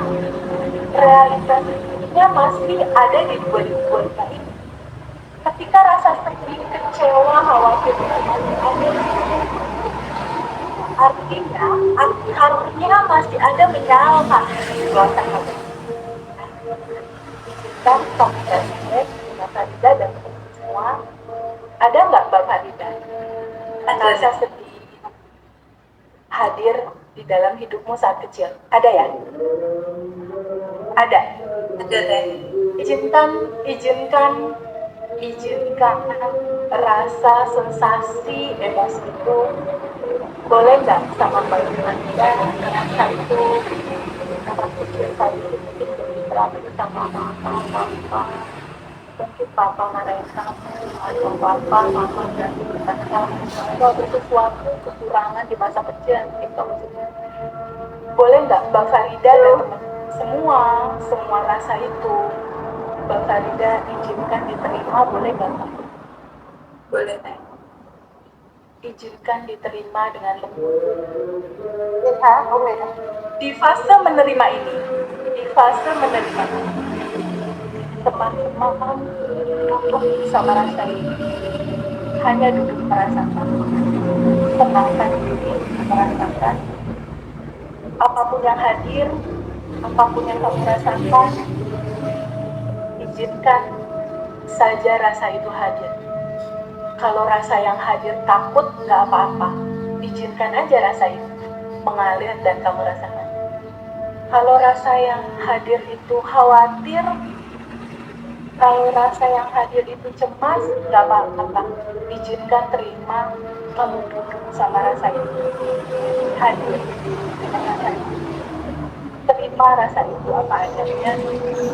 realitasnya masih ada di dua ini. Ketika rasa sedih, kecewa, khawatir masih ada, artinya akarnya masih ada menyala di luar sana. Dan komunikasi Mbak Farida dan semua, ada nggak Mbak Farida rasa sedih hadir di dalam hidupmu saat kecil? Ada ya? Ada. Ada deh. Izinkan rasa sensasi emosi itu. Boleh nggak sama Mbak Farida rasa itu sama kecil tadi mungkin berantem sama mama, mungkin papa marahin kamu atau papa mama dan kamu atau ada sesuatu kekurangan di masa kecil gitu maksudnya. Boleh nggak Mbak Farida dan teman semua rasa itu Mbak Farida izinkan diterima, boleh nggak? Boleh deh. Izinkan diterima dengan lembut. Ya, boleh. Di fase menerima ini, teman-teman duduk sama rasa ini, hanya duduk merasakan, tenangkan diri, merasakan apapun yang hadir, apapun yang kamu rasakan, izinkan saja rasa itu hadir. Kalau rasa yang hadir takut, nggak apa-apa, izinkan aja rasa itu mengalir dan kamu rasakan. Kalau rasa yang hadir itu khawatir, kalau rasa yang hadir itu cemas, nggak apa-apa, izinkan terima, kamu duduk sama rasa itu, hadir dengan rasa itu, terima rasa itu apa adanya,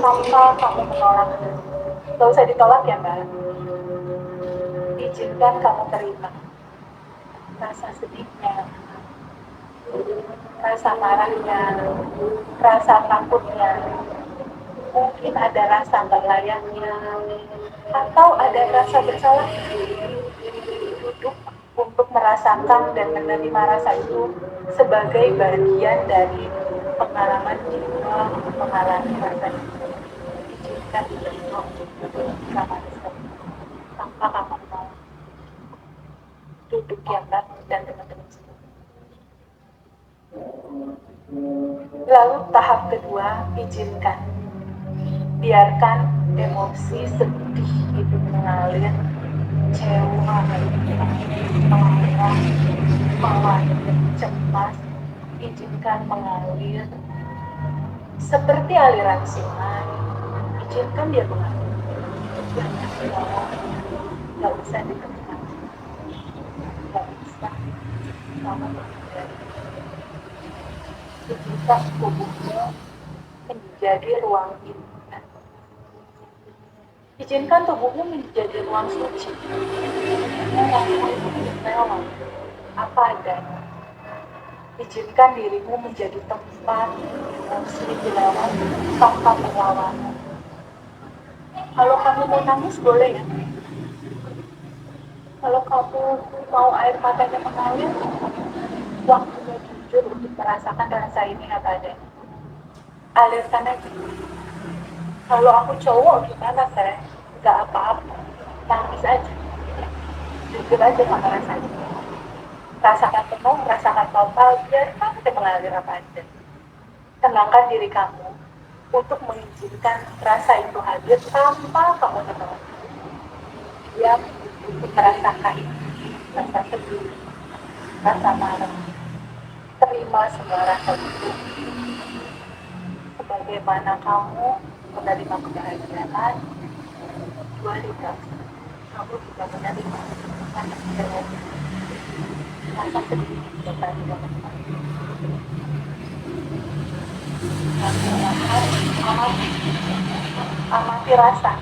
tanpa kamu menolak. Nggak usah ditolak ya Mbak, izinkan kamu terima rasa sedihnya, rasa marahnya, rasa takutnya, mungkin ada rasa nggak layaknya, atau ada rasa bersalah. Duduk untuk merasakan dan menerima rasa itu sebagai bagian dari pengalaman jiwa mengalami rasa itu. Izinkan diterima sama rasa tanpa kamu mau. Duduk ya Mbak dan teman-teman semua. Lalu tahap kedua, izinkan. Biarkan emosi sedih itu mengalir, kecewa, marah, khawatir, cemas, izinkan mengalir seperti aliran sungai. Izinkan dia mengalir. Gak usah ditekan, gak usah sama menghindari. Izinkan tubuhmu menjadi ruang itu. Izinkan tubuhmu menjadi ruang suci. Mewah, apa adanya. Izinkan dirimu menjadi tempat emosi dilawan tanpa perlawanan. Kalau kamu mau nangis boleh ya. Kalau kamu mau air matanya mengalir, waktunya jujur untuk merasakan rasa ini apa adanya. Alirkan aja. Kalau aku cowok gimana Teh? Gak apa-apa, nangis aja, jujur aja sama rasanya. Rasakan penuh, rasakan total, biarkan dia mengalir apa aja. Tenangkan diri kamu untuk mengizinkan rasa itu hadir tanpa kamu menolak. Diam untuk merasakan rasa sedih, rasa marah. Terima semua rasa itu. Sebagaimana kamu menerima kebahagiaan, dua juga kamu juga menerima rasa sedih. Rasa sedih juga tidak amati rasa,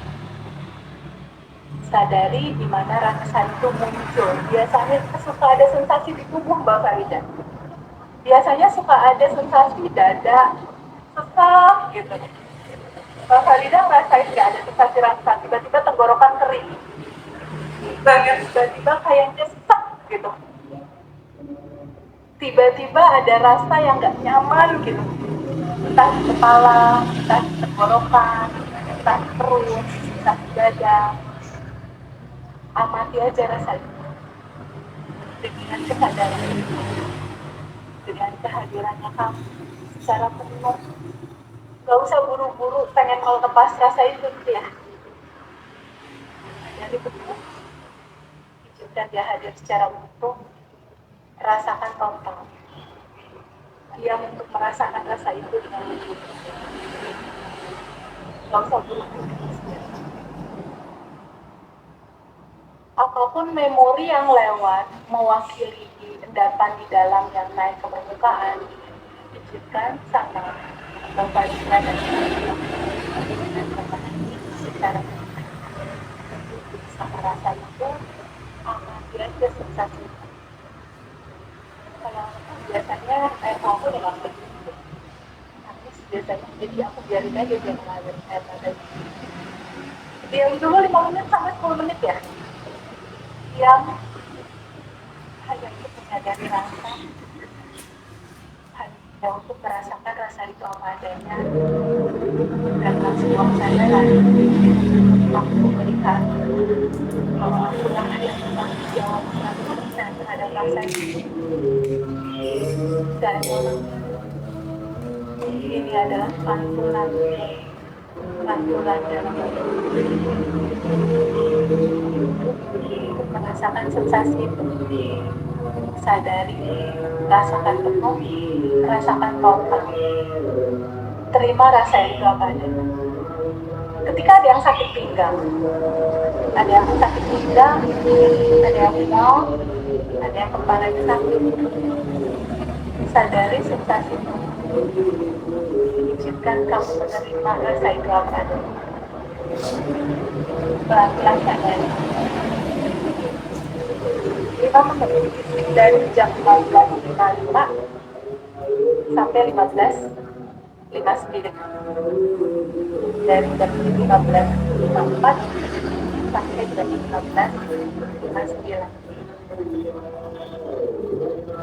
sadari di mana rasa itu muncul. Biasanya suka ada sensasi di tubuh Mbak Farida. Biasanya suka ada sensasi dada sesak gitu. Mbak Farida ngerasain nggak ada sensasi rasa, tiba-tiba tenggorokan kering, tiba-tiba kayaknya sesak gitu, tiba-tiba ada rasa yang nggak nyaman gitu, entah di kepala, entah di tenggorokan, entah di perut, entah di dada. Amati aja rasa itu dengan kesadaran, dengan kehadirannya kamu secara penuh. Gak usah buru-buru pengen melepas rasa itu gitu ya. Jadi betul, izinkan dia hadir secara utuh, rasakan total. Dia untuk merasakan rasa itu dengan utuh. Gak usah buru-buru. Apapun memori yang lewat mewakili endapan di dalam yang naik ke permukaan, izinkan sama membagikan dan secara sama rasa itu, amati aja sensasi. Kalau biasanya air mata dengan begitu, nangis biasanya, jadi aku biarin aja dia mengalir air mata. Diam dulu 5 menit sampai 10 menit ya. Yang hanya untuk menyadari rasa, hanya untuk merasakan rasa itu apa adanya, dan langsung kesadaran aku melihat bahwa aku lah yang bertanggung jawab 100% terhadap rasa itu. Dan ini adalah pantulan dalam merasakan sensasi itu, sadari, rasakan penuh, rasakan total, terima rasa itu apa adanya. Ketika ada yang sakit pinggang, ada yang mual, ada yang kepalanya sakit, sadari sensasi itu, izinkan kamu menerima rasa itu apa adanya. Pelan-pelan sadari. 5 menit dari jam 14.55 sampai 15.59, dari jam 15.54 sampai jam 15.59.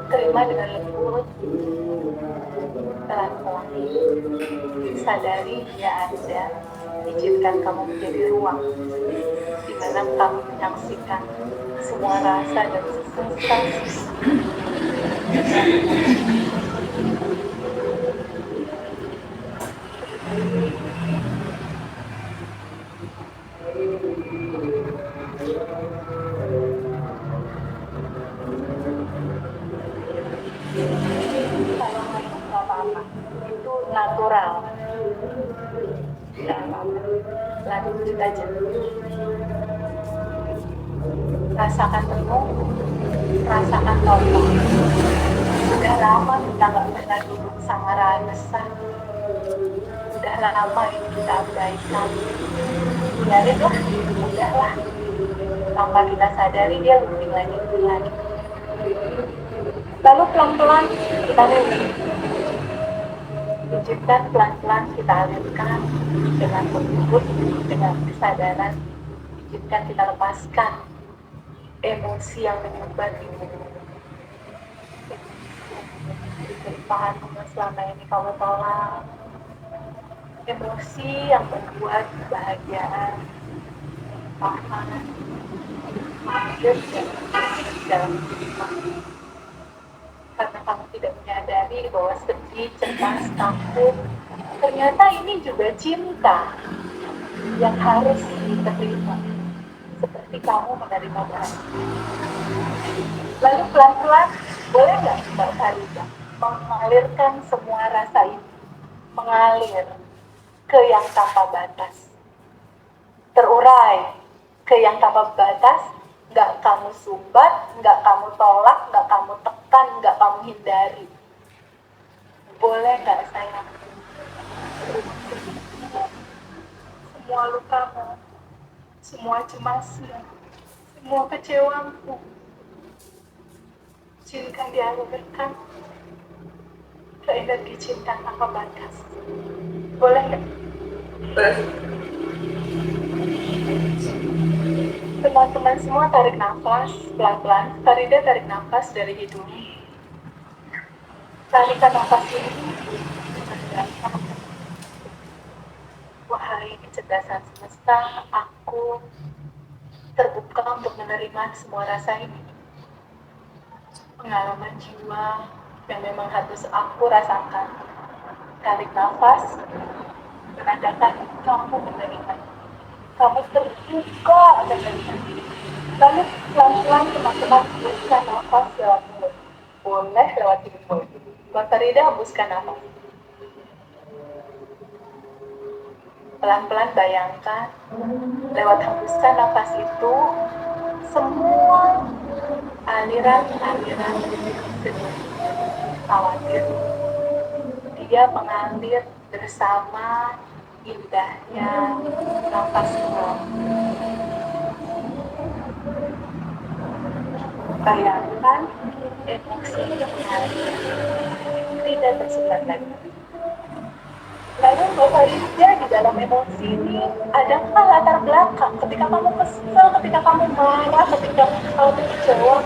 Terima dengan lembut, pelan-pelan, sadari dia ada. Izinkan kamu menjadi ruang di mana kamu menyaksikan semua rasa dan sensasi. Kalau nggak apa-apa, itu natural. Tidak apa-apa, lanjut aja. Rasakan penuh, rasakan total. Udah lama kita nggak pernah duduk sama rasa. Udah lama ini kita abaikan. Biarin lah, udahlah. Tanpa kita sadari dia looping lagi. Lalu pelan-pelan kita looping. Izinkan pelan-pelan kita alirkan dengan lembut, dengan kesadaran. Izinkan kita lepaskan emosi yang menyumbat ini. Kelimpahan yang selama ini kamu tolak, emosi yang membuat kebahagiaan keresahan, mager dalam kehidupan. Karena kamu tidak menyadari bahwa sedih, cemas, takut, ternyata ini juga cinta yang harus diterima, seperti kamu menerima bahagia. Lalu pelan-pelan, boleh nggak Mbak Farida mengalirkan semua rasa ini, mengalir ke yang tanpa batas, terurai ke yang tanpa batas, nggak kamu sumbat, nggak kamu tolak, nggak kamu tekan, nggak kamu hindari. Boleh nggak sayang? Semua lukamu, semua cemasmu, semua kecewamu, izinkan dialirkan ke energi cinta tanpa batas. Boleh nggak? Teman-teman semua tarik nafas pelan-pelan. Farida tarik nafas dari hidung. Tarikan nafas ini. Wahai kecerdasan semesta, aku terbuka untuk menerima semua rasa ini. Pengalaman jiwa yang memang harus aku rasakan. Tarik nafas, menandakan kamu menerima. Kamu terbuka menerima. Lalu pelan-pelan teman-teman hembuskan nafas lewat mulut. Boleh lewat hidung mulut. Mbak Farida hembuskan nafas. Pelan-pelan bayangkan lewat hembuskan nafas itu semua aliran-aliran sedih, khawatir dia mengalir bersama indahnya nafas keluar. Bayangkan emosi yang mengalir tidak tersebar lagi. Lalu Mbak Farida di dalam emosi ini adakah latar belakang ketika kamu kesel, ketika kamu marah, ketika kamu kecewa,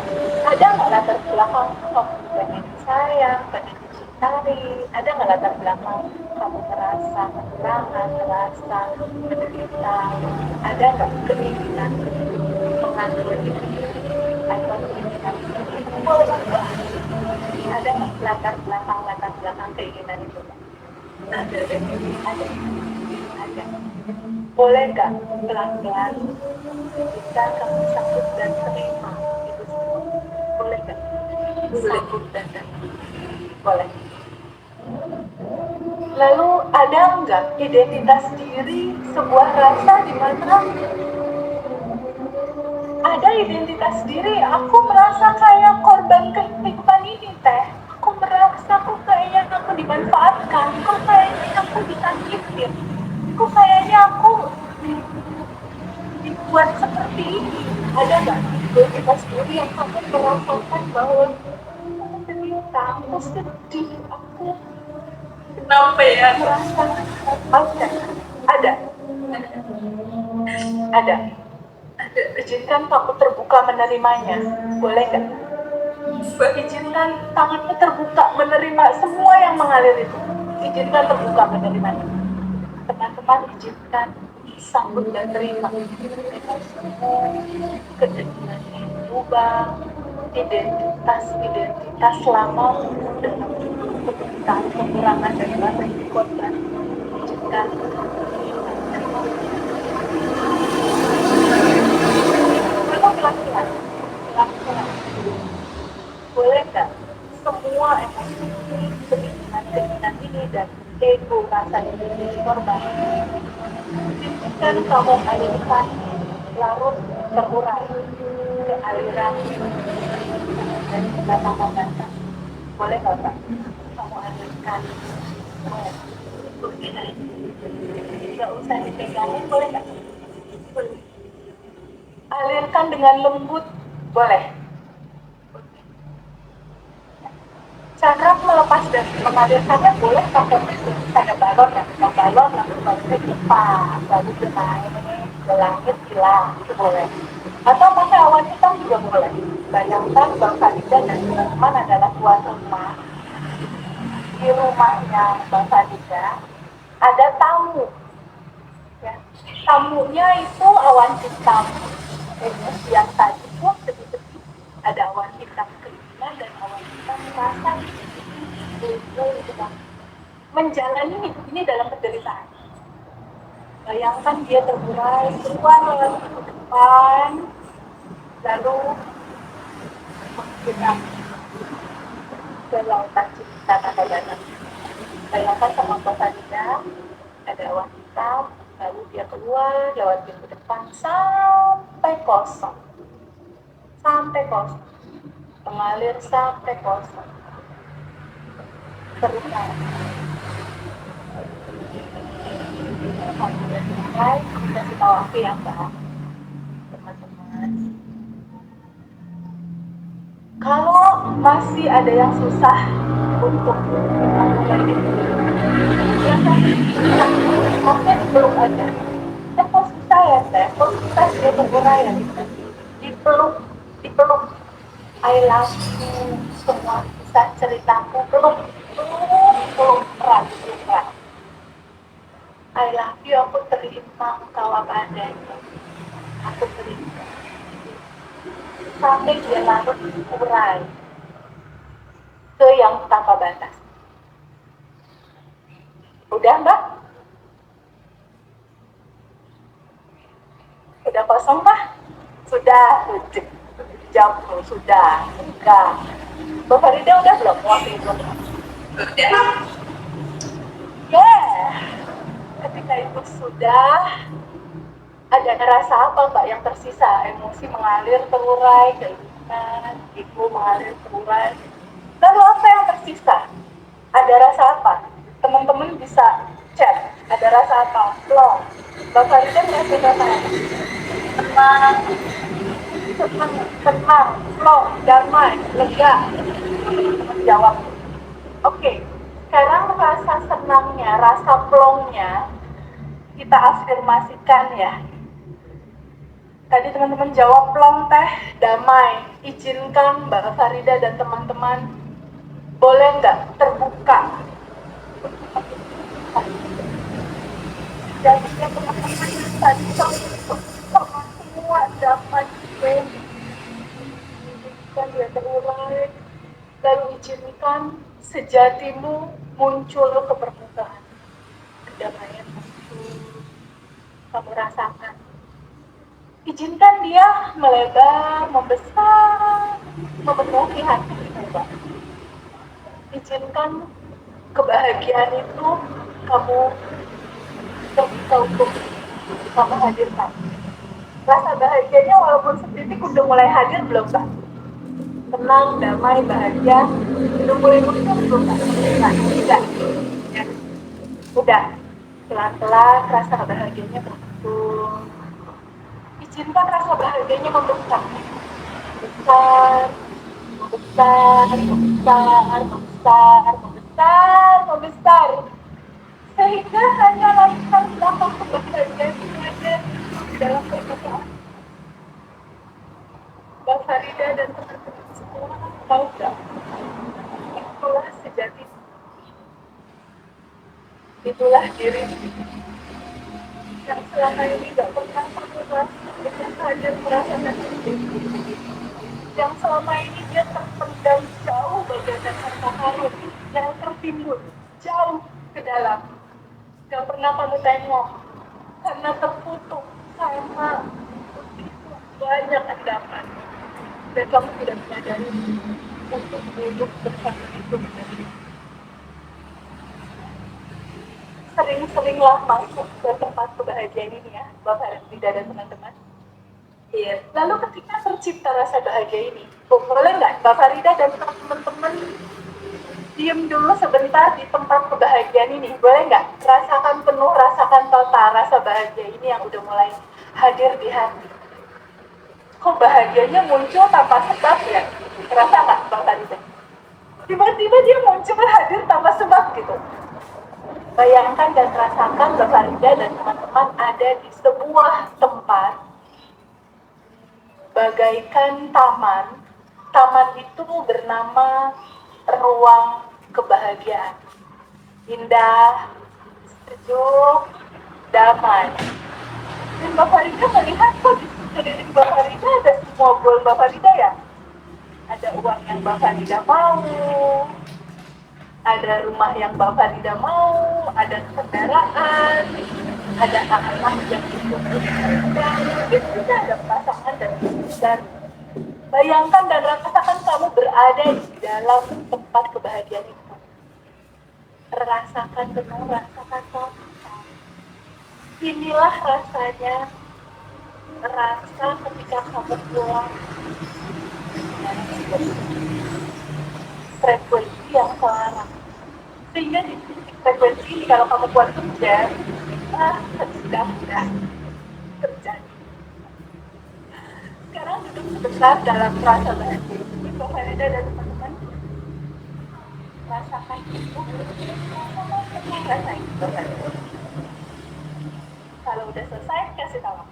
ada nggak latar belakang kamu pengen disayang, pengen dicintai, ada nggak latar belakang kamu merasa kekurangan, merasa menderita, ada nggak keinginan mengatur diri atau keinginan ada nggak latar belakang keinginan itu? Ada. Boleh nggak pelan-pelan bisa kamu sambut dan terima itu semua? Boleh nggak? Sambut dan terima. Boleh. Lalu ada nggak identitas diri sebuah rasa di mana ada identitas diri? Aku merasa kayak korban kehidupan ini, Teh. Aku merasa kok kayaknya aku dimanfaatkan, kok kayaknya aku disakitin, kok kayaknya aku dibuat seperti ini. Ada nggak identitas diri yang kamu merasakan bahwa aku cerita, aku sedih, aku Kenapa ya? merasa ada. Izinkan kamu terbuka menerimanya. Boleh nggak? Izinkan tanganmu terbuka menerima semua yang mengalir itu. Izinkan terbuka menerimanya. Teman-teman izinkan sambut dan terima emosimu, keinginan yang berubah, identitas lama dalam penderitaan, kekurangan dan rasa korban. Izinkan pelan-pelan. Boleh nggak semua emosi ini, keinginan ini dan ego rasa ini korban? Izinkan kamu alirkan larut terurai ke aliran dan kata kata. Boleh nggak Pak? Kamu alirkan. Nggak usah dipegangin, boleh nggak? Boleh. Alirkan dengan lembut, boleh. Cara melepas dan mengalirkannya boleh pakai ada balon ya, pakai balon lalu balonnya cepat, lalu naik ke langit hilang, itu boleh. Atau pakai awan hitam juga boleh. Bayangkan Bang Farida dan teman-teman adalah tuan rumah. Di rumahnya Bang Farida ada tamu, ya, tamunya itu awan hitam. Emosi yang tadi tuh sedih-sedih, ada awan hitam keinginan dan awan hitam rasa itu menjalani hidup ini dalam penderitaan. Bayangkan dia terburai keluar lewat pintu depan, lalu menghirap ke lautan cinta tanpa batas. Bayangkan sama Farida, ada awan hitam, lalu dia keluar lewat pintu depan sampai kosong, mengalir sampai kosong. Terus mulai kasih tahu aku ya Mbak, teman-teman. Kalau masih ada yang susah untuk mulai itu, oke belum ada. Ya kok susah ya Teh? Kok susah dia terurai ya? Dipeluk. I love you, semua kisah ceritaku belum erat. I love you, aku terima engkau apa adanya. Aku terima. Sampai dia larut urai ke yang tanpa batas. Udah Mbak? Sudah kosong Pak? Sudah, jam sudah, enggak. Mbak Farida udah belum waktu itu? Udah. Yeah. Ketika itu sudah, ada rasa apa Mbak yang tersisa? Emosi mengalir terurai, keinginan, ego mengalir terurai. Lalu apa yang tersisa? Ada rasa apa? Teman-teman bisa chat. Ada rasa apa? Plong. Mbak Farida merasa apa? Tenang, plong, damai, lega. Teman-teman jawab. Oke. Sekarang rasa senangnya, rasa plongnya kita afirmasikan ya. Tadi teman-teman jawab plong teh, damai. Izinkan Mbak Farida dan teman-teman boleh nggak terbuka. Dan dia teman-teman tadi sama semua damai izinkan dia terurai. Lalu izinkan sejatimu muncul ke permukaan. Kedamaian muncul, kamu rasakan. Izinkan dia melebar, membesar, memenuhi hati kita. Izinkan kebahagiaan itu kamu kamu hadirkan. Rasa bahagianya walaupun setitik udah mulai hadir belum Pak? Tenang, damai, bahagia, udah mulai muncul belum Pak? Tidak. Ya. Udah, pelan-pelan rasa bahagianya muncul. Izinkan rasa bahagianya membesar, sehingga hanya latar belakang kebahagiaan itu ada di dalam permukaan. Mbak Farida dan teman-teman semua tahu nggak? Itulah sejati, itulah diri yang selama ini nggak pernah terlepas dengan hadir merasakan sendiri, yang selama ini dia terpendam jauh bagaikan harta karun yang tertimbun jauh ke dalam, nggak pernah kamu tengok karena tertutup sama begitu banyak endapan, dan kamu tidak menyadari untuk duduk bersama itu. Sering-seringlah masuk ke tempat kebahagiaan ini ya, Bapak Rida dan teman-teman. Iya. Lalu ketika tercipta rasa bahagia ini, boleh nggak Mbak Farida dan teman-teman diam dulu sebentar di tempat kebahagiaan ini? Boleh nggak? Rasakan penuh, rasakan total rasa bahagia ini yang udah mulai hadir di hati. Kok bahagianya muncul tanpa sebab ya? Terasa nggak Mbak Farida? Tiba-tiba dia muncul hadir tanpa sebab gitu. Bayangkan dan rasakan Mbak Farida dan teman-teman ada di sebuah tempat bagaikan taman. Taman itu bernama ruang kebahagiaan. Indah, sejuk, damai. Dan Mbak Farida melihat kok di sekeliling Mbak Farida ada semua goal Mbak Farida ya. Ada uang yang Mbak Farida mau, ada rumah yang Mbak Farida mau, ada kendaraan, ada anak yang ikut dan mungkin juga ada pasangan dan bayangkan dan rasakan kamu berada di dalam tempat kebahagiaan itu. Rasakan penuh, rasakan total. Inilah rasanya rasa ketika kamu pulang frekuensi yang selarang. Sehingga di titik frekuensi ini kalau kamu buat kerja, sudah terjadi. Sekarang duduk sebentar dalam rasa bahagia. Mbak Farida dan teman-teman rasakan itu, rasakan itu. Kalau udah selesai, kasih tahu.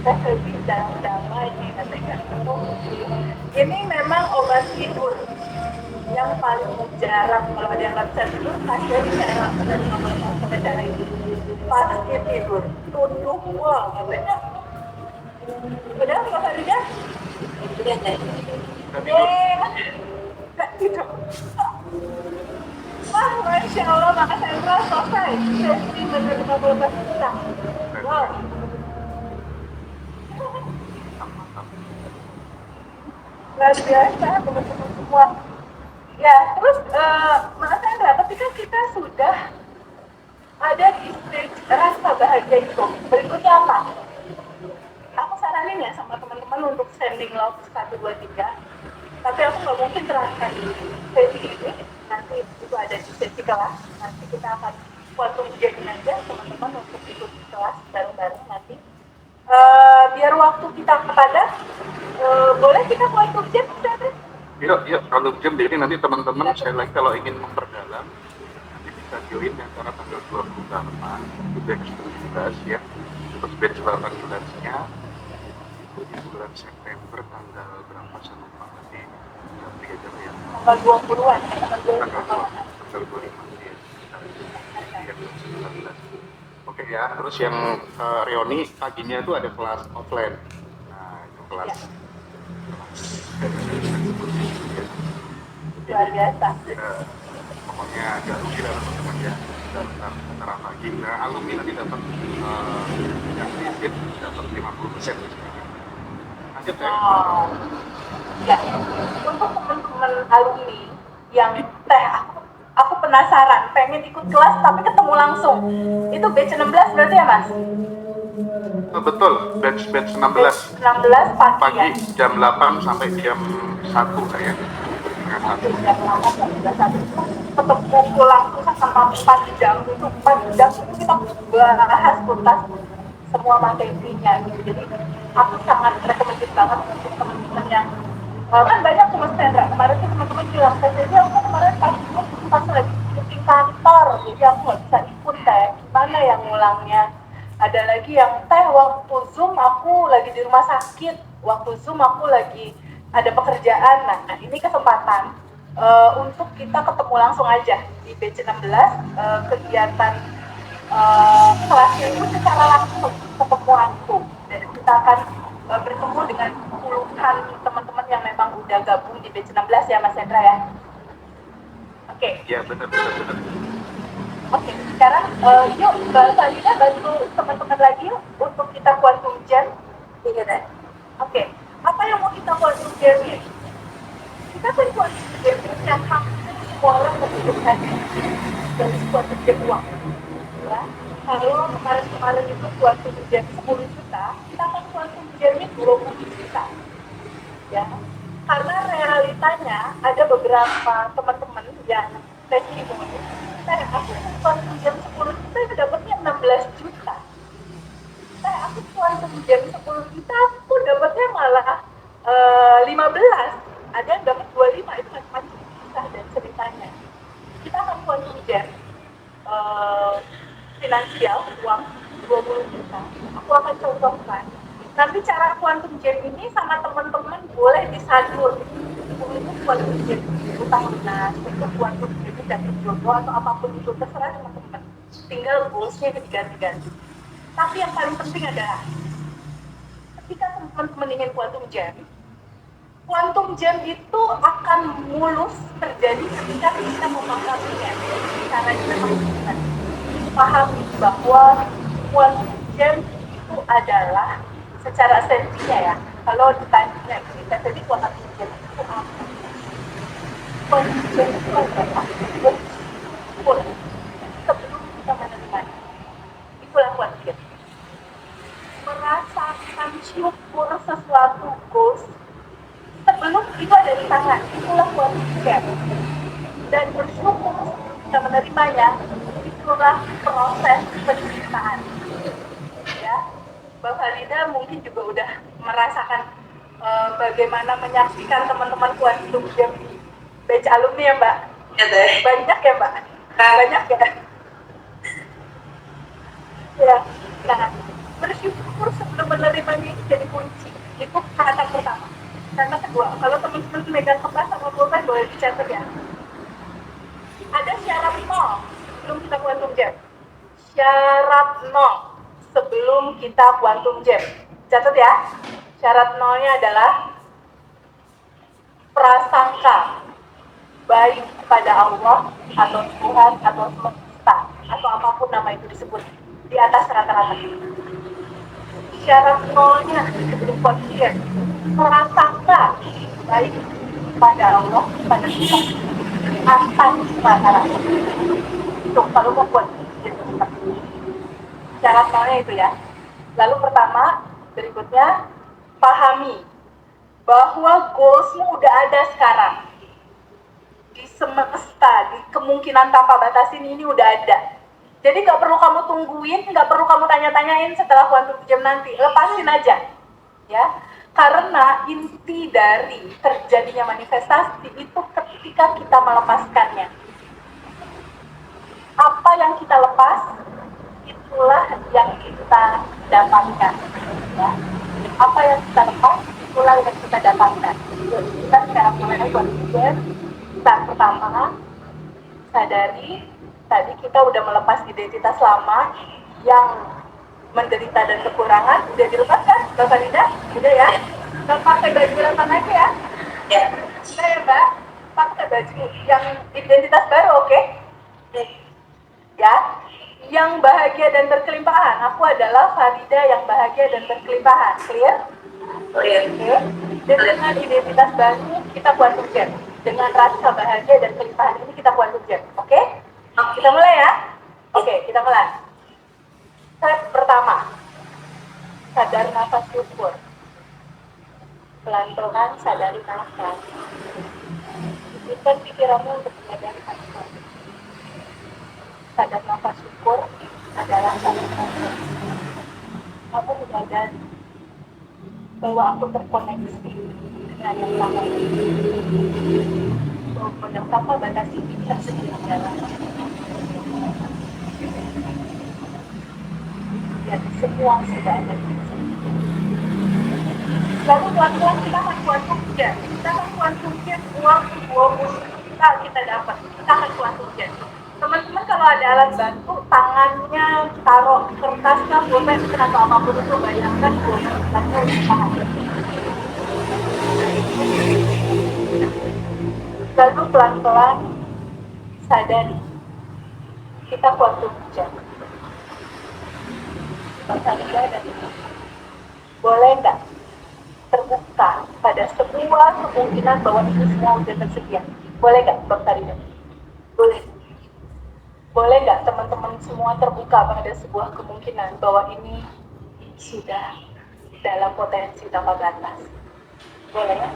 Kita lebih damai nih katanya. Ini memang obat tidur yang paling jarang kalau ada yang nggak bisa tidur, kasih cara dengan cara ini pasti tidur. Tunduk wah katanya. Udah Mbak Farida? Udah deh. Nggak tidur. Wah, Masya Allah, maka Sandra selesai. Sesi benar 15 juta. Wow. Luar biasa, teman-teman semua. Ya, terus Mas Sandra, ketika kita sudah ada di stage rasa bahagia itu, berikutnya apa? Aku saranin ya sama teman-teman untuk sending love 1, 2, 3. Tapi aku nggak mungkin terangkan di sesi ini. Nanti itu ada di sesi kelas. Nanti kita akan quantum jamming aja teman-teman untuk ikut kelas bareng-bareng nanti. Biar waktu kita padat, boleh kita quantum jam? Yuk, kalau jam jadi nanti teman-teman sekali lagi kalau ingin memperdalam nanti bisa join antara tanggal 28 itu batch 17 ya. Terus batch 18-nya itu di bulan September tanggal berapa saya lupa nanti nanti aja ya. Tanggal 20-an, tanggal 25 ya. Oke ya, terus yang reuni paginya itu ada kelas offline. Nah, itu kelas luar biasa. Pokoknya agak rugi lah teman-teman ya. Antara pagi, nah alumni nanti dapat yang visit dapat 50%. Lanjut ya. Ya, untuk teman-teman alumni yang aku penasaran, pengen ikut kelas tapi ketemu langsung. Itu batch 16 berarti ya, Mas? Betul, batch 16. 16 pagi ya? Jam 8 sampai jam 1 kayak. Jam 8 sampai jam 1. Ketemu pulang sama 4 jam itu 4 jam itu kita bahas tuntas semua materinya gitu. Jadi aku sangat rekomendasi banget untuk teman-teman yang kan banyak tuh Mas Hendra kemarin tuh teman-teman bilang jadi aku kemarin pas lagi syuting kantor jadi aku nggak bisa ikut teh gimana yang ngulangnya. Ada lagi yang teh waktu Zoom aku lagi di rumah sakit, waktu Zoom aku lagi ada pekerjaan. Nah ini kesempatan untuk kita ketemu langsung aja di batch 16 kegiatan kelasnya itu secara langsung ketemu langsung dan kita akan bertemu dengan puluhan teman-teman yang memang udah gabung di batch 16 ya Mas Hendra ya. Oke. Ya benar. Oke, sekarang yuk Mbak Salina bantu teman-teman lagi yuk untuk kita quantum jam. Iya deh. Oke, apa yang mau kita quantum jam-nya? Kita kan quantum jam yang hampir semua orang membutuhkan dari quantum jam uang. Ya, kalau kemarin itu quantum jam 10 juta, kita akan quantum jamnya 20 juta. Ya, karena realitanya ada beberapa teman-teman yang testimoni aku quantum jam 10 juta itu dapatnya 16 juta. Aku quantum jam 10 juta aku dapatnya malah 15. Ada yang dapat 25 itu macam-macam kisah dan ceritanya. Kita akan quantum jam finansial uang 20 juta. Aku akan contohkan. Nanti cara quantum jam ini sama teman-teman boleh disadur itu kuantum jam utang lunas, itu kuantum jam dapat jodoh atau apapun itu terserah teman-teman. Tinggal goalsnya diganti-ganti. Tapi yang paling penting adalah ketika teman-teman ingin kuantum jam itu akan mulus terjadi ketika kita memahaminya. Caranya memang pahami bahwa kuantum jam itu adalah secara esensinya ya. Kalau ditanya kita tadi kuantum jam itu apa? Kuantum jam itu adalah bersyukur sebelum kita menerimanya. Itulah kuantum jam. Merasakan syukur sesuatu goals sebelum itu ada di tangan, itulah kuantum jam. Dan bersyukur kita menerimanya, itulah proses penciptaan. Ya, Mbak Farida mungkin juga udah merasakan bagaimana menyaksikan teman-teman kuantum jam di batch alumni ya Mbak. Ya deh. Banyak ya Mbak. Banyak ya. Ya, nah bersyukur sebelum menerimanya itu jadi kunci. Itu kata pertama. Kata kedua, kalau teman-teman megang kertas sama pulpen boleh dicatat ya. Ada syarat 0 sebelum kita kuantum jam. Syarat 0 sebelum kita kuantum jam. Catat ya. Syarat 0-nya adalah prasangka baik kepada Allah atau Tuhan atau semesta atau apapun nama itu disebut di atas rata-rata. Syarat 0-nya sebelum kuantum jam. Prasangka baik kepada Allah, kepada Tuhan atas rata-rata. Itu kalau mau buat syarat 0-nya itu ya. Lalu pertama, berikutnya pahami bahwa goalsmu udah ada sekarang di semesta, di kemungkinan tanpa batas ini udah ada. Jadi nggak perlu kamu tungguin, nggak perlu kamu tanya-tanyain setelah kuantum jam nanti, lepasin aja, ya. Karena inti dari terjadinya manifestasi itu ketika kita melepaskannya. Apa yang kita lepas, itulah yang kita dapatkan. Ya. Apa yang kita lepas, itulah yang kita dapatkan. Jadi kita sekarang mulai kuantum jam. Start pertama, sadari tadi kita udah melepas identitas lama yang menderita dan kekurangan. Udah dilepas kan, Mbak Farida? Udah ya? Nggak pakai baju rata aja ya? Ya. Udah ya Mbak? Pakai baju yang identitas baru, oke? Ya? Yang bahagia dan berkelimpahan. Aku adalah Farida yang bahagia dan berkelimpahan. Clear? Clear. Oke? Dan dengan identitas baru, kita kuantum jam. Dengan rasa bahagia dan kelimpahan ini kita kuantum jam. Oke? Kita mulai ya? Oke, kita mulai. Step pertama, sadar nafas syukur. Pelan-pelan sadari nafas. Sisihkan pikiranmu untuk menyadari nafas. Sadar nafas syukur adalah sadar nafas. Kamu menyadari bahwa aku terkoneksi dengan yang sama. Bahwa yang tanpa batas ini tersedia jalan. Dan semua sudah ada. Lalu pelan-pelan kita akan kuantum jam. Kita akan kuantum jam uang 20 juta kita dapat. Kita akan kuantum jam. Teman-teman kalau ada alat bantu, tangannya taruh kertasnya, pulpen atau apapun itu, bayangkan 20 jutanya di tangan. Lalu pelan-pelan sadari kita kuantum jam. Farida dan boleh nggak terbuka pada semua kemungkinan bahwa itu semua sudah tersedia? Boleh nggak Mbak Farida? Boleh. Boleh nggak teman-teman semua terbuka pada sebuah kemungkinan bahwa ini sudah dalam potensi tanpa batas? Boleh ya?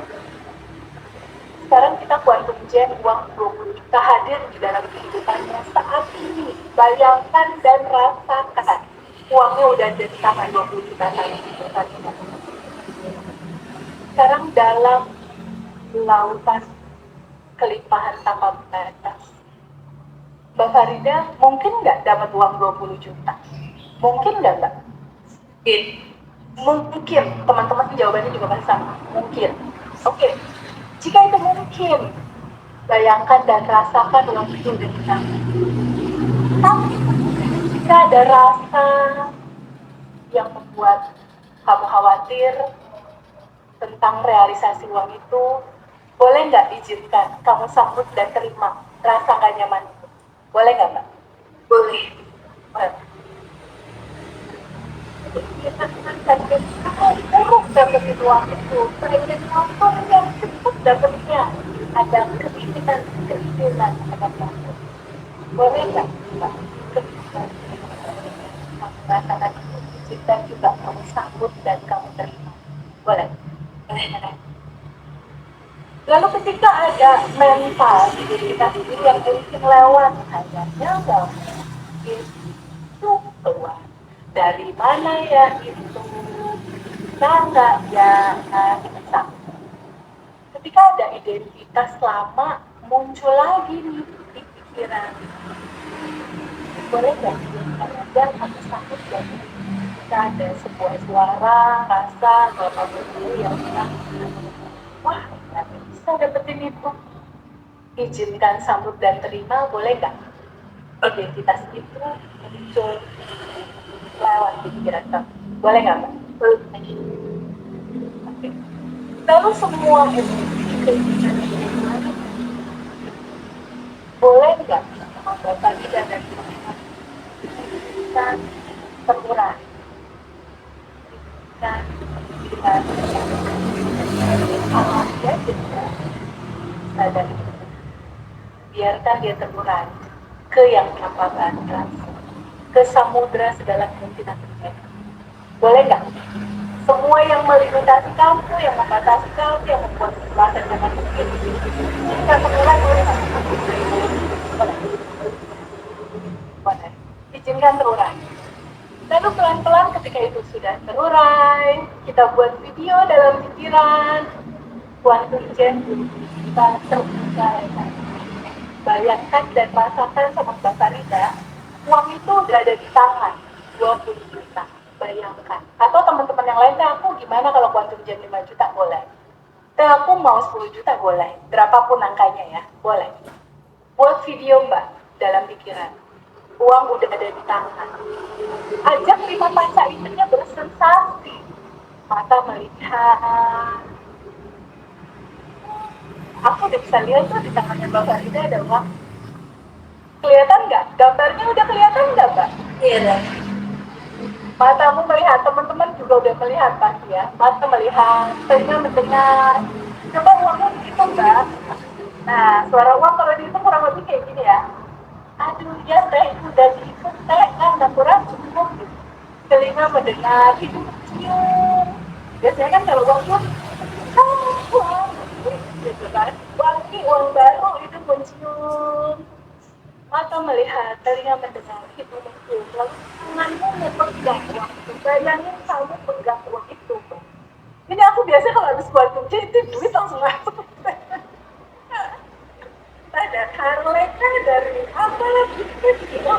Sekarang kita kuantum jam uang 20 juta hadir di dalam kehidupannya saat ini. Bayangkan dan rasakan. Uangnya udah ada di tangan 20 juta tadi. Sekarang dalam lautan kelimpahan tanpa batas, Mbak Farida mungkin nggak dapat uang 20 juta? Mungkin nggak Mbak? Mungkin. Mungkin. Teman-teman jawabannya juga pasti sama. Mungkin. Oke. Jika itu mungkin, bayangkan dan rasakan uang itu udah di tangan. Tapi jika ada rasa yang membuat kamu khawatir tentang realisasi uang itu, boleh nggak izinkan kamu sambut dan terima rasa gak nyaman itu? Boleh nggak, Mbak? Boleh. Kamu buruk dapetin uang itu, pengen nonton yang cepet dapetnya, ada keinginan ada kamu. Boleh nggak, Mbak? Kamu rasakan itu, izinkan juga kamu sambut dan kamu terima. Boleh? Boleh. Lalu ketika ada mental di diri kita sendiri yang mungkin lewat, kayaknya nggak mungkin itu keluar. Dari mana ya itu? Bisa nggak ya? Bisa. Ketika ada identitas lama muncul lagi nih di pikiran. Boleh nggak ada aku sakit dan kita ada sebuah suara, rasa, atau apapun itu yang bilang, wah, nggak bisa dapetin itu. Izinkan sambut dan terima, boleh nggak? Identitas itu muncul lewat di pikiran kamu. Boleh nggak, Mbak? Boleh. Oke. Lalu semua ini boleh nggak sama Bapak tidak dan kita terurai? Dan kita dia tidak sadar, biarkan dia terurai ke yang tanpa batas, ke samudra segala kemungkinan terjadi. Boleh nggak? Semua yang melimitasi kamu, yang membatasi kamu, yang membuat kebebasan jangan mungkin, kita terurai, boleh nggak? Boleh. Boleh. Izinkan terurai. Lalu pelan-pelan ketika itu sudah terurai, kita buat video dalam pikiran, quantum jam kita terbuka. Bayangkan dan rasakan sama Mbak Farida, uang itu udah ada di tangan, 20 juta. Bayangkan. Atau teman-teman yang lain, aku gimana kalau quantum jam 5 juta? Boleh. Aku mau 10 juta? Boleh. Berapapun angkanya ya, boleh. Buat video Mbak dalam pikiran. Uang udah ada di tangan. Ajak 5 panca indernya bersensasi. Mata melihat. Aku udah bisa lihat tuh di tangannya Mbak Farida ada uang. Kelihatan nggak? Gambarnya udah kelihatan nggak, Mbak? Iya. Matamu melihat, teman-teman juga udah melihat pasti ya. Mata melihat, telinga mendengar. Coba uangnya dihitung, Mbak. Nah, suara uang kalau dihitung kurang lebih kayak gini ya. Aduh, ya teh udah dihitung teh, nggak kurang cukup. Telinga mendengar, hidung cium. Biasanya kan kalau uang tuh, uang, gitu kan. Wangi, uang baru itu mencium. Mata melihat, telinga mendengar, hidung mencium. Lalu tanganmu memegang uang itu. Bayangin kamu pegang uang itu. Ini aku biasa kalau habis buat kunci itu duit langsung masuk. Ada harleka dari apa lagi gitu.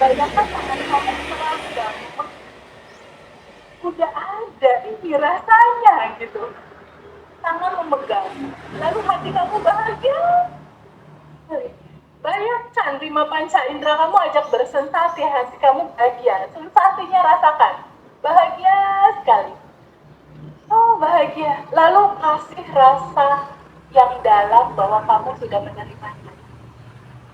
Bayangkan tangan kamu seragam. Udah ada ini rasanya gitu. Tangan memegang. Lalu hati kamu bahagia. Bayangkan 5 panca indera kamu ajak bersensasi, hati kamu bahagia. Sensasinya rasakan. Bahagia sekali. Oh, bahagia. Lalu kasih rasa yang dalam bahwa kamu sudah menerimanya.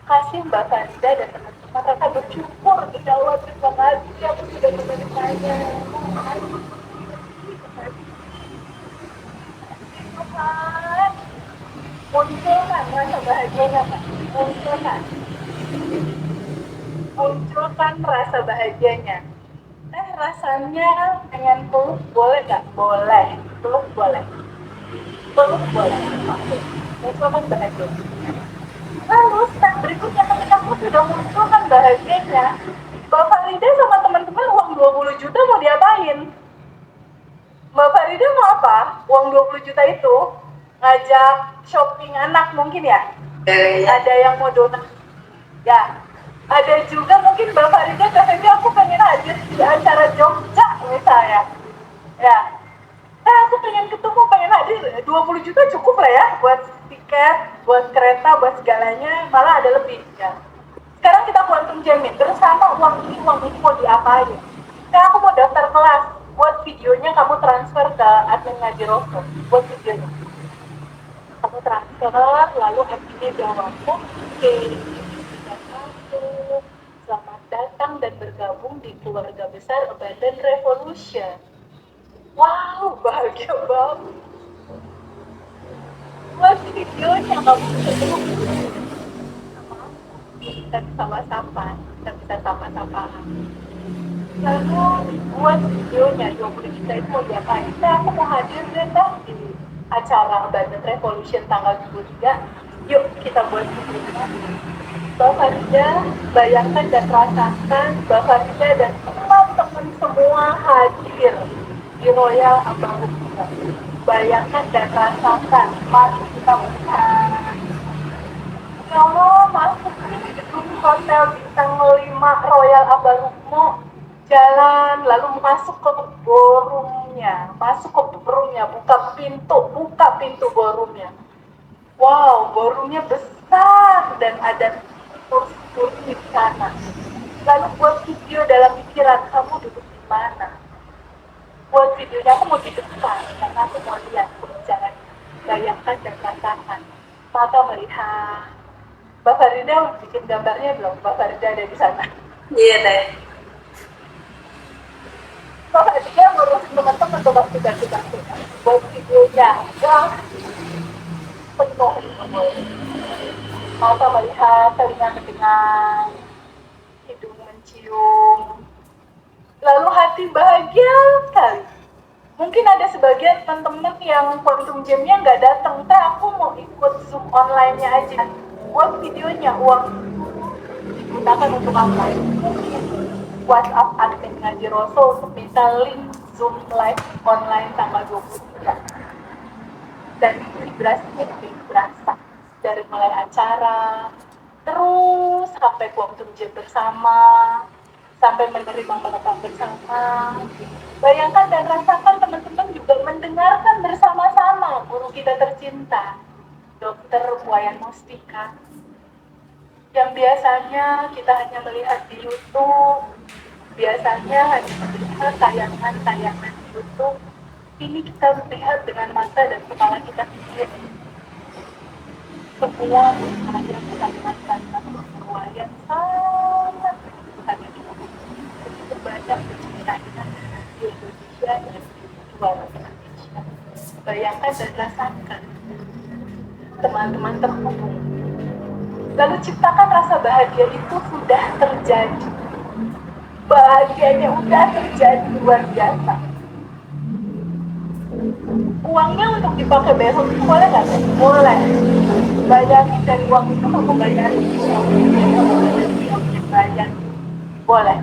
Kasih Mbak Farida dan teman-teman mereka bersyukur di dalam terima kasih aku sudah menerimanya. Tuhan, munculkan rasa bahagianya, Pak. Munculkan rasa bahagianya. Rasanya dengan peluk boleh nggak? Boleh. Peluk boleh. Peluk boleh. Munculkan bahagia. Lalu step berikutnya ketika kamu sudah munculkan bahagianya, Mbak Farida sama teman-teman uang 20 juta mau diapain? Mbak Farida mau apa? Uang 20 juta itu ngajak shopping anak mungkin ya? Ada yang mau donat. Ya, ada juga mungkin Mbak Farida katanya aku pengen hadir di acara Jogja misalnya. Ya, Aku pengen ketemu, pengen hadir. 20 juta cukup lah ya buat tiket, buat kereta, buat segalanya, malah ada lebih ya. Sekarang kita quantum jamming, bersama uang ini mau diapain? Sekarang aku mau daftar kelas, buat videonya kamu transfer ke admin Ngaji Rasul, buat videonya. Kamu transfer, lalu adminnya jawab, oke, selamat datang dan bergabung di keluarga besar Abundant Revolution. Wow, bahagia banget. Buat videonya kamu ketemu kita sama-sama, kita bisa sama-sama. Lalu buat videonya 20 juta itu mau diapain? Aku mau hadir deh di acara Abundant Revolution tanggal 23. Yuk kita buat videonya. Mbak Farida, bayangkan dan rasakan Mbak Farida dan teman-teman semua hadir di Royal Abang. Bayangkan dan rasakan. Mari kita melihat. Kalau masuk di gedung hotel bintang 5 Royal Abarukmo, jalan lalu masuk ke ballroomnya, buka pintu ballroomnya. Wow, ballroomnya besar dan ada kursi di sana. Lalu buat video dalam pikiran, kamu duduk di mana? Buat videonya aku mau di depan, karena aku mau lihat pembicaraan. Bayangkan dan rasakan. Mata melihat. Mbak Farida bikin gambarnya belum? Mbak Farida ada di sana. Iya deh. Mbak Farida ngurusin teman-teman tuh waktu ganti-ganti. Buat videonya, wah, penuh. Mata melihat, telinga mendengar, hidung mencium, lalu hati bahagia sekali. Mungkin ada sebagian teman-teman yang quantum jam-nya nggak datang, aku mau ikut Zoom online-nya aja. Buat videonya, uang digunakan untuk apa? WhatsApp admin Ngaji Rasul untuk minta link Zoom live online tanggal 23. Dan vibrasinya lebih berasa. Dari mulai acara, terus sampai quantum jam bersama, sampai menerima mereka bersama. Bayangkan dan rasakan teman-teman juga mendengarkan bersama-sama guru kita tercinta, Dr. Wayan Mustika, yang biasanya kita hanya melihat di YouTube, biasanya hanya melihat tayangan-tayangan di YouTube. Ini kita melihat dengan mata dan kepala kita sendiri. Semua hanya kalimat-kalimat Wayan sangat begitu banyak bercerita di Indonesia dan di luar Indonesia. Bayangkan dan rasakan teman-teman terhubung. Lalu ciptakan rasa bahagia itu sudah terjadi. Bahagianya udah terjadi luar biasa. Uangnya untuk dipakai besok itu boleh nggak? Boleh. Bayangin dari uang itu kamu bayarin. Bayar. Boleh.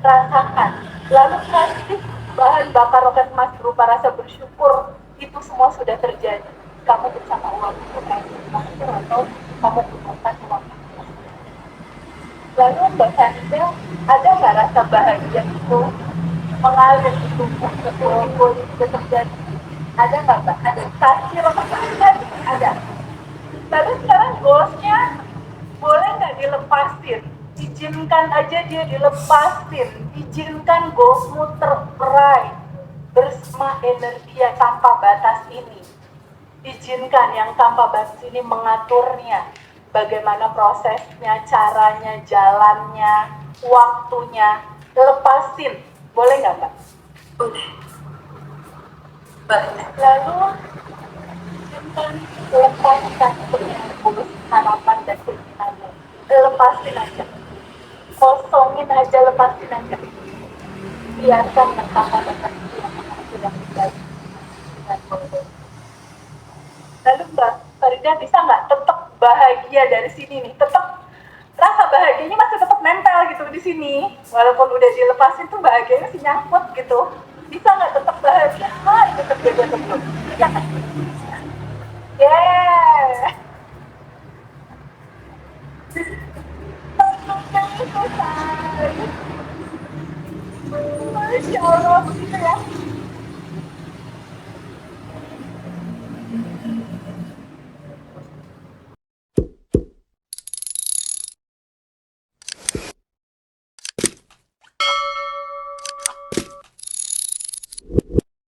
Rasakan. Lalu kasih bahan bakar roket emas berupa rasa bersyukur. Itu semua sudah terjadi. Kamu bersama uang itu atau kamu gunakan uang itu. Lalu Mbak Farida, ada nggak rasa bahagia itu mengalir di tubuh goal itu terjadi? Ada nggak Mbak? Ada kasih roket ada. Lalu sekarang goalsnya boleh nggak dilepasin? Izinkan aja dia dilepasin. Izinkan goalsmu terurai bersama energi yang tanpa batas ini. Izinkan yang tanpa batas ini mengaturnya. Bagaimana prosesnya, caranya, jalannya, waktunya. Lepasin. Boleh nggak, Mbak? Boleh. Lalu izinkan lepaskan tulus harapan dan keinginannya. Lepasin aja. Kosongin aja, lepasin aja. Biarkan tanpa batas itu yang sudah terjadi. Lalu Mbak Farida bisa nggak tetap bahagia dari sini nih? Tetap rasa bahagianya masih tetap nempel gitu di sini. Walaupun udah dilepasin tuh bahagianya masih nyangkut gitu. Bisa nggak tetap bahagia? Itu terjaga terus. Iya kan? Yeah. Masya Allah begitu ya.